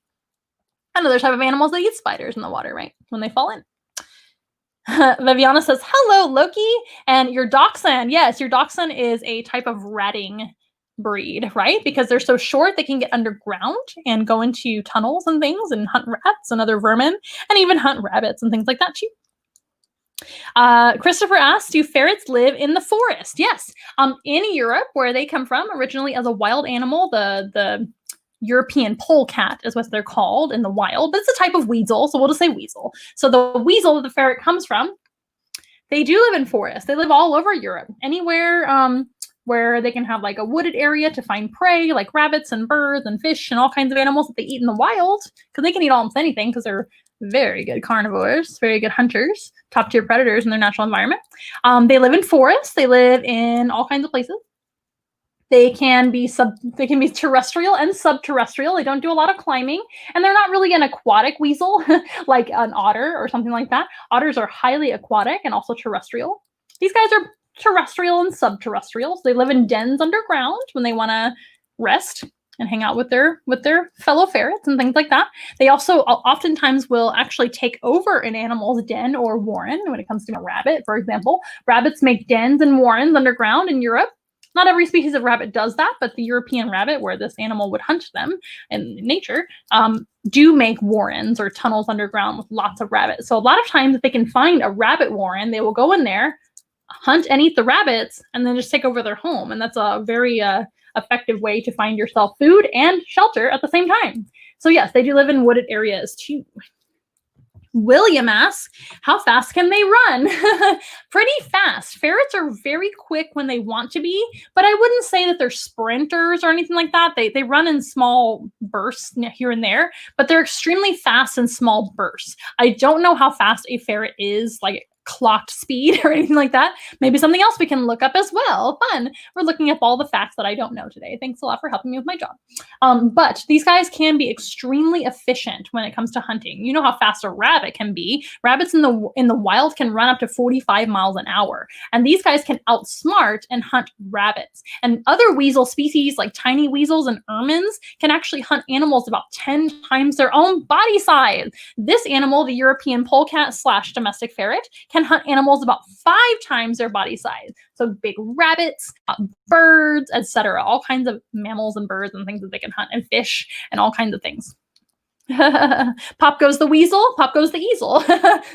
and other type of animals that eat spiders in the water, right, when they fall in. Viviana says, hello, Loki, and your dachshund. Yes, your dachshund is a type of ratting breed, right? Because they're so short, they can get underground and go into tunnels and things and hunt rats and other vermin and even hunt rabbits and things like that too. Christopher asks, do ferrets live in the forest? Yes. In Europe, where they come from, originally as a wild animal, the European polecat is what they're called in the wild, but it's a type of weasel, so we'll just say weasel. So the weasel that the ferret comes from, they do live in forests. They live all over Europe, anywhere where they can have like a wooded area to find prey, like rabbits and birds and fish and all kinds of animals that they eat in the wild, because they can eat almost anything because they're very good carnivores, very good hunters, top tier predators in their natural environment. They live in forests. They live in all kinds of places. They can be terrestrial and subterrestrial. They don't do a lot of climbing, and they're not really an aquatic weasel like an otter or something like that. Otters are highly aquatic and also terrestrial. These guys are terrestrial and subterrestrial. So they live in dens underground when they want to rest and hang out with their fellow ferrets and things like that. They also oftentimes will actually take over an animal's den or warren when it comes to a rabbit, for example. Rabbits make dens and warrens underground in Europe. Not every species of rabbit does that, but the European rabbit, where this animal would hunt them in nature, do make warrens or tunnels underground with lots of rabbits. So a lot of times if they can find a rabbit warren, they will go in there, hunt and eat the rabbits, and then just take over their home. And that's a very effective way to find yourself food and shelter at the same time. So yes, they do live in wooded areas too. William asks, how fast can they run? Pretty fast. Ferrets are very quick when they want to be, but I wouldn't say that they're sprinters or anything like that. They run in small bursts here and there, but they're extremely fast in small bursts. I don't know how fast a ferret is, like clocked speed or anything like that. Maybe something else we can look up as well. Fun. We're looking up all the facts that I don't know today. Thanks a lot for helping me with my job. But these guys can be extremely efficient when it comes to hunting. You know how fast a rabbit can be. Rabbits in the wild can run up to 45 miles an hour. And these guys can outsmart and hunt rabbits. And other weasel species like tiny weasels and ermines can actually hunt animals about 10 times their own body size. This animal, the European polecat / domestic ferret, can hunt animals about 5 times their body size. So big rabbits, birds, etc. All kinds of mammals and birds and things that they can hunt, and fish and all kinds of things. Pop goes the weasel, pop goes the easel.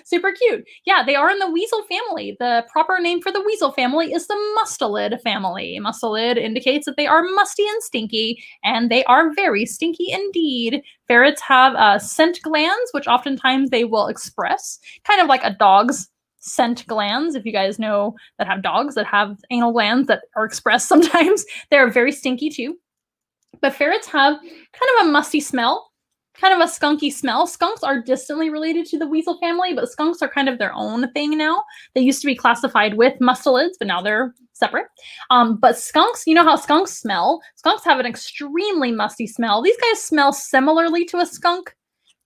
Super cute. Yeah, they are in the weasel family. The proper name for the weasel family is the mustelid family. Mustelid indicates that they are musty and stinky, and they are very stinky indeed. Ferrets have scent glands, which oftentimes they will express, kind of like a dog's scent glands. If you guys know that have dogs that have anal glands that are expressed sometimes, they're very stinky too. But ferrets have kind of a musty smell, kind of a skunky smell. Skunks are distantly related to the weasel family, but skunks are kind of their own thing now. They used to be classified with mustelids, but now they're separate. But skunks, you know how skunks smell. Skunks have an extremely musty smell. These guys smell similarly to a skunk,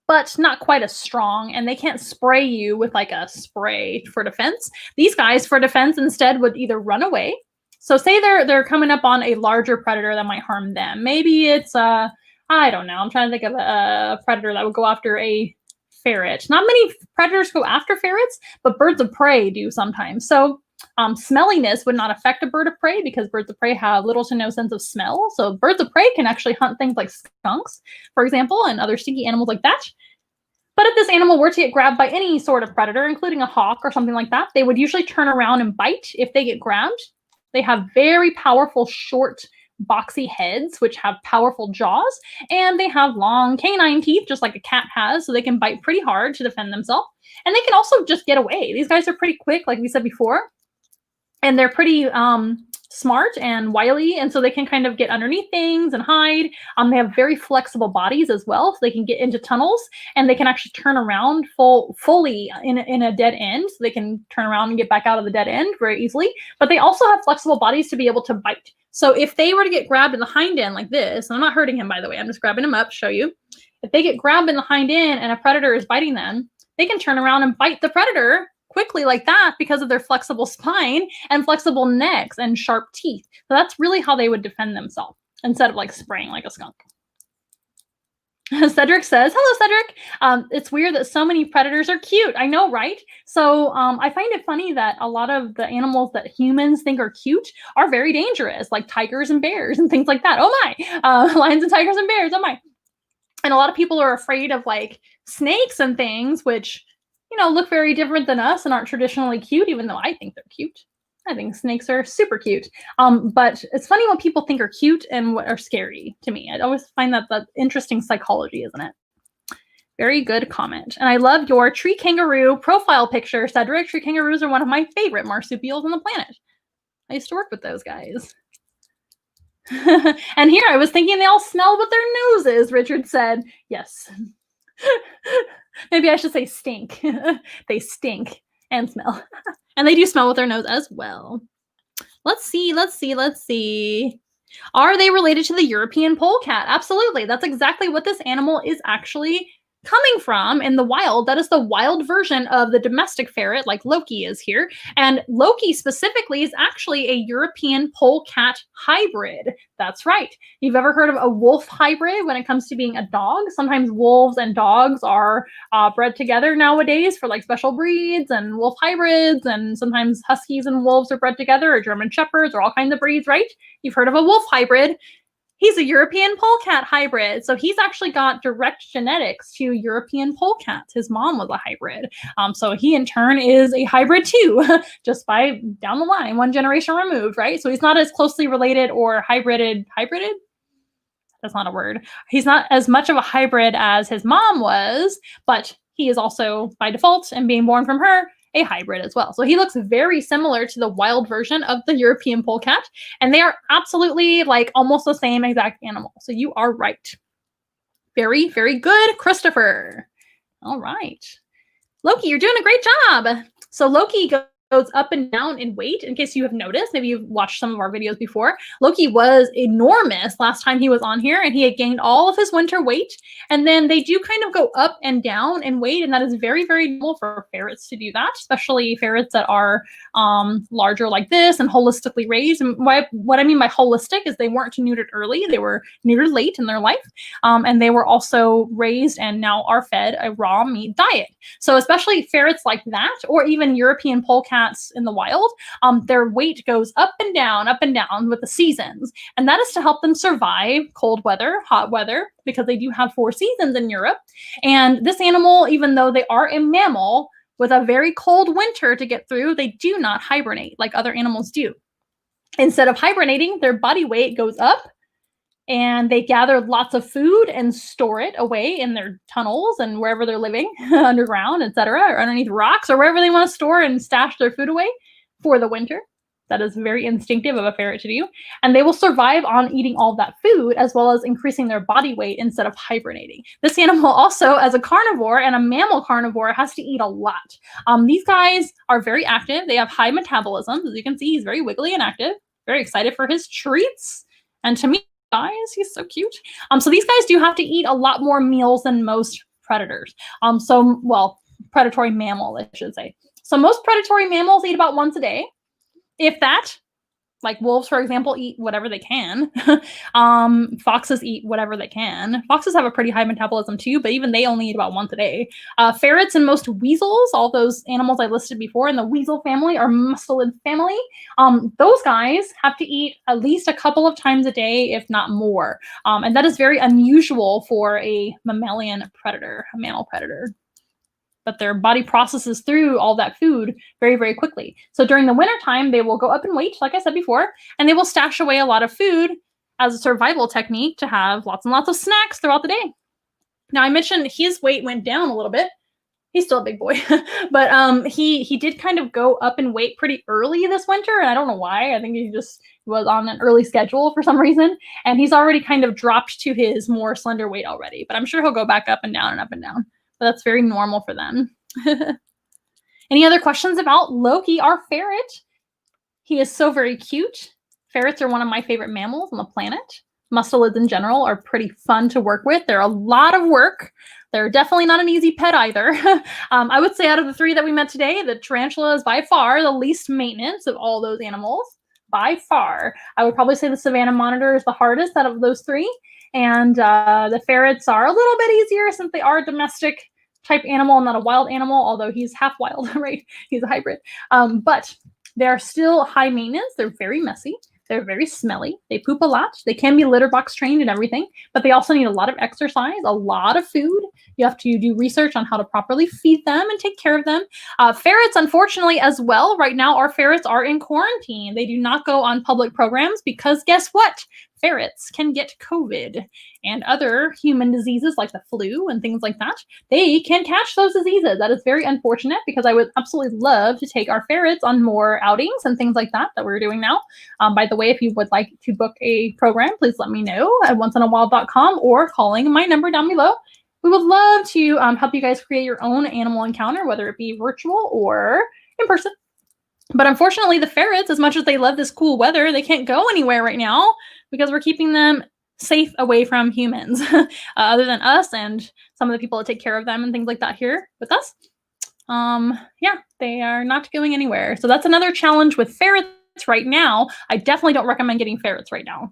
but not quite as strong, and they can't spray you with like a spray for defense. These guys, for defense, instead would either run away. So say they're coming up on a larger predator that might harm them. Maybe it's I don't know. I'm trying to think of a predator that would go after a ferret. Not many predators go after ferrets, but birds of prey do sometimes. So smelliness would not affect a bird of prey because birds of prey have little to no sense of smell. So birds of prey can actually hunt things like skunks, for example, and other stinky animals like that. But if this animal were to get grabbed by any sort of predator, including a hawk or something like that, they would usually turn around and bite if they get grabbed. They have very powerful, short, boxy heads, which have powerful jaws, and they have long canine teeth, just like a cat has, so they can bite pretty hard to defend themselves. And they can also just get away. These guys are pretty quick, like we said before, and they're pretty smart and wily, and so they can kind of get underneath things and hide. They have very flexible bodies as well, so they can get into tunnels, and they can actually turn around fully in a dead end, so they can turn around and get back out of the dead end very easily. But they also have flexible bodies to be able to bite. So if they were to get grabbed in the hind end like this, and I'm not hurting him, by the way, I'm just grabbing him up to show you. If they get grabbed in the hind end and a predator is biting them, they can turn around and bite the predator quickly like that because of their flexible spine and flexible necks and sharp teeth. So that's really how they would defend themselves instead of like spraying like a skunk. Cedric says, hello, Cedric. It's weird that so many predators are cute. I know, right? So I find it funny that a lot of the animals that humans think are cute are very dangerous, like tigers and bears and things like that. Oh my, lions and tigers and bears. Oh my. And a lot of people are afraid of like snakes and things, which, you know, look very different than us and aren't traditionally cute, even though I think they're cute. I think snakes are super cute. But it's funny what people think are cute and what are scary to me. I always find that interesting psychology, isn't it? Very good comment. And I love your tree kangaroo profile picture, Cedric. Tree kangaroos are one of my favorite marsupials on the planet. I used to work with those guys. And here I was thinking they all smell with their noses, Richard said. Yes. Maybe I should say stink. They stink and smell. And they do smell with their nose as well. Let's see. Are they related to the European polecat? Absolutely. That's exactly what this animal is actually coming from in the wild. That is the wild version of the domestic ferret, like Loki is here. And Loki specifically is actually a European polecat hybrid. That's right. You've ever heard of a wolf hybrid when it comes to being a dog? Sometimes wolves and dogs are bred together nowadays for like special breeds and wolf hybrids, and sometimes huskies and wolves are bred together, or German shepherds, or all kinds of breeds, right? You've heard of a wolf hybrid. He's a European polecat hybrid. So he's actually got direct genetics to European polecats. His mom was a hybrid. So he in turn is a hybrid too, just by down the line, one generation removed, right? So he's not as closely related or hybrided. That's not a word. He's not as much of a hybrid as his mom was, but he is also by default and being born from her a hybrid as well. So he looks very similar to the wild version of the European polecat, and they are absolutely like almost the same exact animal. So you are right. Very, very good, Christopher. All right. Loki, you're doing a great job. So Loki goes up and down in weight. In case you have noticed, maybe you've watched some of our videos before, Loki was enormous last time he was on here, and he had gained all of his winter weight. And then they do kind of go up and down in weight, and that is very, very normal for ferrets to do that, especially ferrets that are larger like this and holistically raised. And what I mean by holistic is they weren't neutered early, they were neutered late in their life, and they were also raised and now are fed a raw meat diet. So especially ferrets like that, or even European polecats in the wild, their weight goes up and down with the seasons. And that is to help them survive cold weather, hot weather, because they do have 4 seasons in Europe. And this animal, even though they are a mammal with a very cold winter to get through, they do not hibernate like other animals do. Instead of hibernating, their body weight goes up, and they gather lots of food and store it away in their tunnels and wherever they're living, underground, etc., or underneath rocks, or wherever they want to store and stash their food away for the winter. That is very instinctive of a ferret to do. And they will survive on eating all that food, as well as increasing their body weight instead of hibernating. This animal also, as a carnivore and a mammal carnivore, has to eat a lot. These guys are very active. They have high metabolism. As you can see, he's very wiggly and active, very excited for his treats. And to me, guys, he's so cute. So these guys do have to eat a lot more meals than most predators. Predatory mammal, I should say. So most predatory mammals eat about once a day, if that. Like wolves, for example, eat whatever they can. Foxes eat whatever they can. Foxes have a pretty high metabolism too, but even they only eat about once a day. Ferrets and most weasels, all those animals I listed before in the weasel family or mustelid family, those guys have to eat at least a couple of times a day, if not more. And that is very unusual for a mammalian predator, a mammal predator. But their body processes through all that food very, very quickly. So during the wintertime, they will go up in weight, like I said before, and they will stash away a lot of food as a survival technique to have lots and lots of snacks throughout the day. Now, I mentioned his weight went down a little bit. He's still a big boy, but he did kind of go up in weight pretty early this winter, and I don't know why. I think he just was on an early schedule for some reason, and he's already kind of dropped to his more slender weight already, but I'm sure he'll go back up and down and up and down. But that's very normal for them. Any other questions about Loki, our ferret? He is so very cute. Ferrets are one of my favorite mammals on the planet. Mustelids in general are pretty fun to work with. They're a lot of work. They're definitely not an easy pet either. I would say out of the 3 that we met today, the tarantula is by far the least maintenance of all those animals. By far. I would probably say the Savanna monitor is the hardest out of those 3. And the ferrets are a little bit easier since they are a domestic type animal, not a wild animal, although he's half wild, right? He's a hybrid. But they're still high maintenance. They're very messy. They're very smelly. They poop a lot. They can be litter box trained and everything, but they also need a lot of exercise, a lot of food. You have to do research on how to properly feed them and take care of them. Ferrets, unfortunately, as well, right now, our ferrets are in quarantine. They do not go on public programs because guess what? Ferrets can get COVID and other human diseases like the flu and things like that. They can catch those diseases. That is very unfortunate because I would absolutely love to take our ferrets on more outings and things like that we're doing now. By the way, if you would like to book a program, please let me know at onceinawild.com or calling my number down below. We would love to help you guys create your own animal encounter, whether it be virtual or in person. But unfortunately, the ferrets, as much as they love this cool weather, they can't go anywhere right now because we're keeping them safe away from humans, other than us and some of the people that take care of them and things like that here with us. Yeah, they are not going anywhere. So that's another challenge with ferrets right now. I definitely don't recommend getting ferrets right now.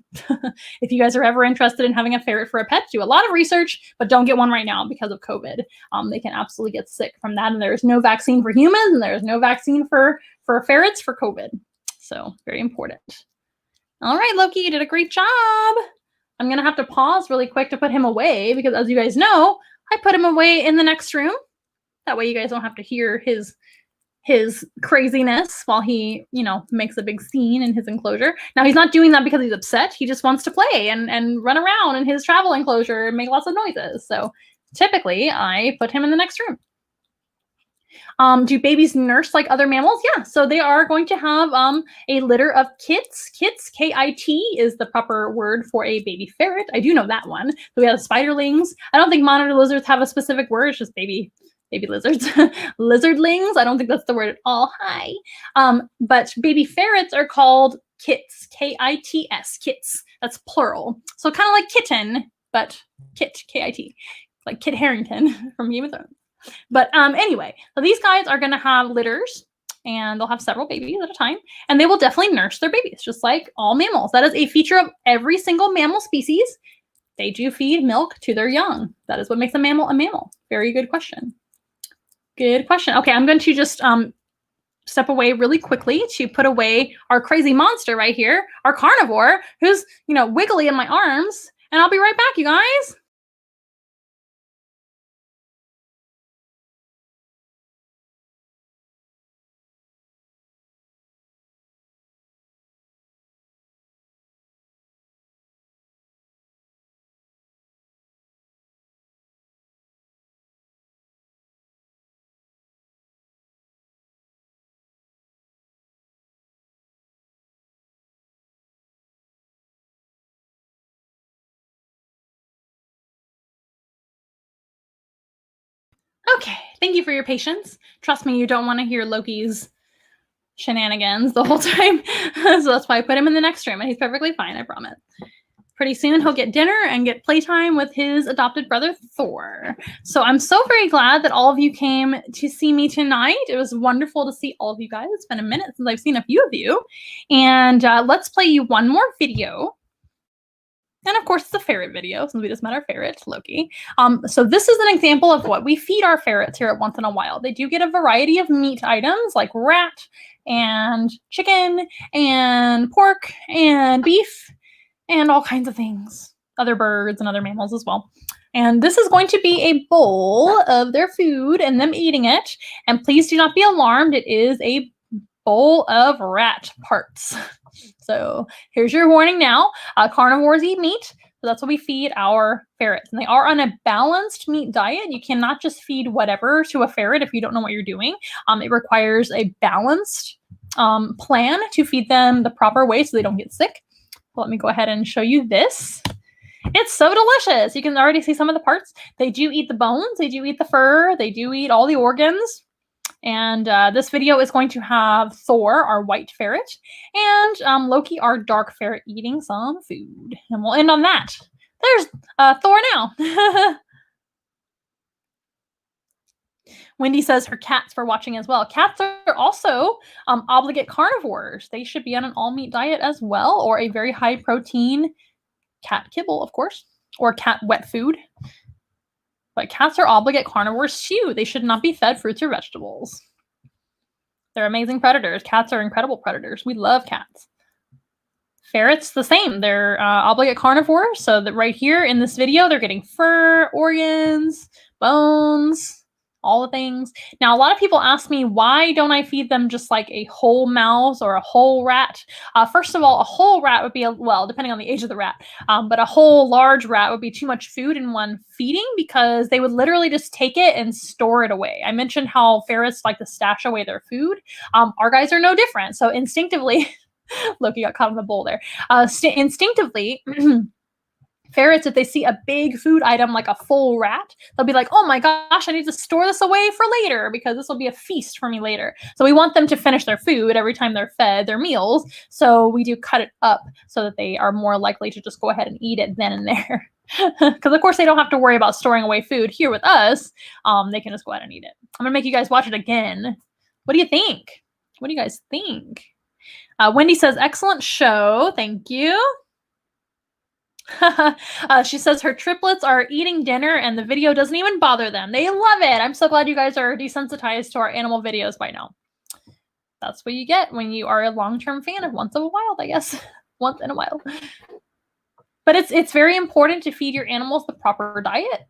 If you guys are ever interested in having a ferret for a pet, do a lot of research, but don't get one right now because of COVID. They can absolutely get sick from that, and there's no vaccine for humans, and there's no vaccine for ferrets for COVID. So very important. All right, Loki, you did a great job. I'm gonna have to pause really quick to put him away because, as you guys know, I put him away in the next room. That way you guys don't have to hear his craziness while he, makes a big scene in his enclosure. Now, he's not doing that because he's upset. He just wants to play and run around in his travel enclosure and make lots of noises. So typically, I put him in the next room. Do babies nurse like other mammals? Yeah, so they are going to have a litter of kits. Kits, K-I-T, is the proper word for a baby ferret. I do know that one. So we have spiderlings. I don't think monitor lizards have a specific word. It's just baby lizards. Lizardlings, I don't think that's the word at all. Hi. But baby ferrets are called kits, K-I-T-S, kits. That's plural. So kind of like kitten, but kit, K-I-T, like Kit Harington from Game of Thrones. But anyway, so these guys are going to have litters, and they'll have several babies at a time, and they will definitely nurse their babies, just like all mammals. That is a feature of every single mammal species. They do feed milk to their young. That is what makes a mammal a mammal. Very good question. Good question. Okay, I'm going to just step away really quickly to put away our crazy monster right here, our carnivore, who's, wiggly in my arms, and I'll be right back, you guys. Okay, thank you for your patience. Trust me, you don't want to hear Loki's shenanigans the whole time. So that's why I put him in the next room, and he's perfectly fine, I promise. Pretty soon he'll get dinner and get playtime with his adopted brother, Thor. So I'm so very glad that all of you came to see me tonight. It was wonderful to see all of you guys. It's been a minute since I've seen a few of you. And let's play you one more video. And of course, it's a ferret video, since we just met our ferret, Loki. So this is an example of what we feed our ferrets here at Once in a While. They do get a variety of meat items like rat and chicken and pork and beef and all kinds of things. Other birds and other mammals as well. And this is going to be a bowl of their food and them eating it. And please do not be alarmed. It is a bowl of rat parts. So here's your warning now. Carnivores eat meat. So that's what we feed our ferrets. And they are on a balanced meat diet. You cannot just feed whatever to a ferret if you don't know what you're doing. It requires a balanced plan to feed them the proper way so they don't get sick. So let me go ahead and show you this. It's so delicious. You can already see some of the parts. They do eat the bones. They do eat the fur. They do eat all the organs. And this video is going to have Thor, our white ferret, and Loki, our dark ferret, eating some food. And we'll end on that. There's Thor now. Wendy says her cats were watching as well. Cats are also obligate carnivores. They should be on an all-meat diet as well, or a very high-protein cat kibble, of course. or cat wet food. But cats are obligate carnivores too. They should not be fed fruits or vegetables. They're amazing predators. Cats are incredible predators. We love cats. Ferrets, the same. They're obligate carnivores. So that right here in this video, they're getting fur, organs, bones, all the things. Now, a lot of people ask me, why don't I feed them just like a whole mouse or a whole rat? First of all, a whole rat would be, well, depending on the age of the rat, but a whole large rat would be too much food in one feeding because they would literally just take it and store it away. I mentioned how ferrets like to stash away their food. Our guys are no different. So instinctively, Loki got caught in the bowl there. Instinctively, ferrets, if they see a big food item like a full rat, they'll be like, oh my gosh, I need to store this away for later because this will be a feast for me later. So we want them to finish their food every time they're fed their meals. So we do cut it up so that they are more likely to just go ahead and eat it then and there. Because of course they don't have to worry about storing away food here with us. They can just go ahead and eat it. I'm gonna make you guys watch it again. What do you think? What do you guys think? Wendy says, excellent show. Thank you. She says her triplets are eating dinner and the video doesn't even bother them. They love it. I'm so glad you guys are desensitized to our animal videos by now. That's what you get when you are a long-term fan of Once in a Wild, I guess. Once in a while. But it's very important to feed your animals the proper diet.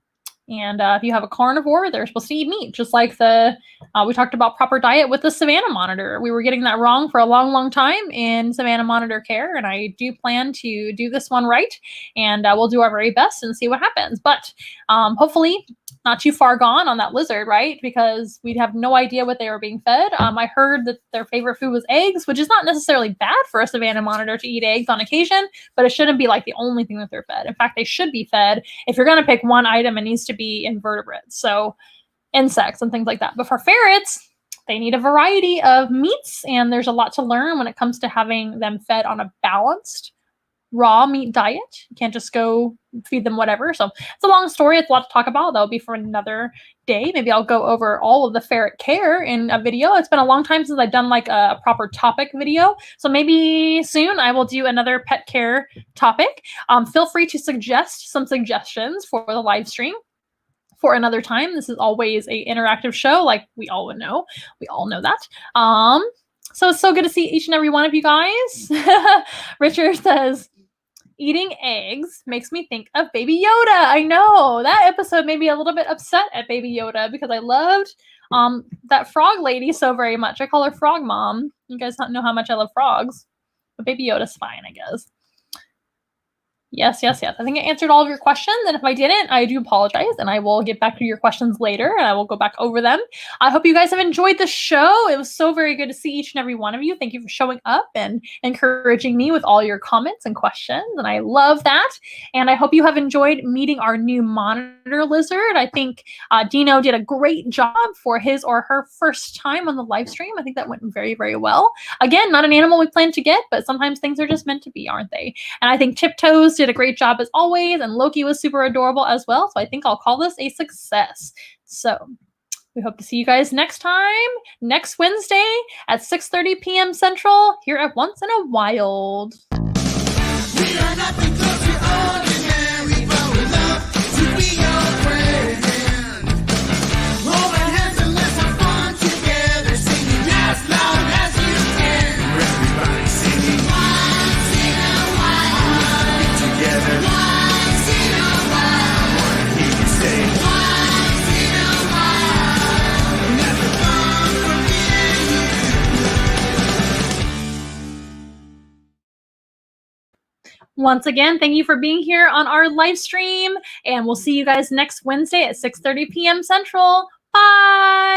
And if you have a carnivore, they're supposed to eat meat, just like we talked about proper diet with the Savanna monitor. We were getting that wrong for a long, long time in Savanna monitor care, and I do plan to do this one right, and we'll do our very best and see what happens. But hopefully not too far gone on that lizard, right? Because we'd have no idea what they were being fed. I heard that their favorite food was eggs, which is not necessarily bad for a Savanna monitor to eat eggs on occasion, but it shouldn't be like the only thing that they're fed. In fact, they should be fed, if you're going to pick one item, it needs to be invertebrates, so insects and things like that. But for ferrets, they need a variety of meats, and there's a lot to learn when it comes to having them fed on a balanced raw meat diet. You can't just go feed them whatever. So it's a long story. It's a lot to talk about. That'll be for another day. Maybe I'll go over all of the ferret care in a video. It's been a long time since I've done like a proper topic video. So maybe soon I will do another pet care topic. Feel free to suggest some suggestions for the live stream for another time. This is always an interactive show, like we all would know. We all know that. So it's so good to see each and every one of you guys. Richard says, eating eggs makes me think of Baby Yoda. I know, that episode made me a little bit upset at Baby Yoda because I loved that frog lady so very much. I call her Frog Mom. You guys don't know how much I love frogs. But Baby Yoda's fine, I guess. Yes. I think I answered all of your questions, and if I didn't, I do apologize, and I will get back to your questions later, and I will go back over them. I hope you guys have enjoyed the show. It was so very good to see each and every one of you. Thank you for showing up and encouraging me with all your comments and questions, and I love that. And I hope you have enjoyed meeting our new monitor lizard. I think Dino did a great job for his or her first time on the live stream. I think that went very, very well. Again, not an animal we plan to get, but sometimes things are just meant to be, aren't they? And I think Tiptoes did a great job as always, and Loki was super adorable as well. So I think I'll call this a success. So we hope to see you guys next time, next Wednesday at 6:30 p.m. Central here at Once in a Wild. We are nothing close to ordinary, but we love to be your friend. Hold our hands and let's have fun together, singing as loud as you can. Everybody singing Once in a Wild. Get together. Once in a Wild. I wanna hear you say Once in a Wild. And that's the fun for me and you. Once again, thank you for being here on our live stream, and we'll see you guys next Wednesday at 6:30 p.m. Central. Bye!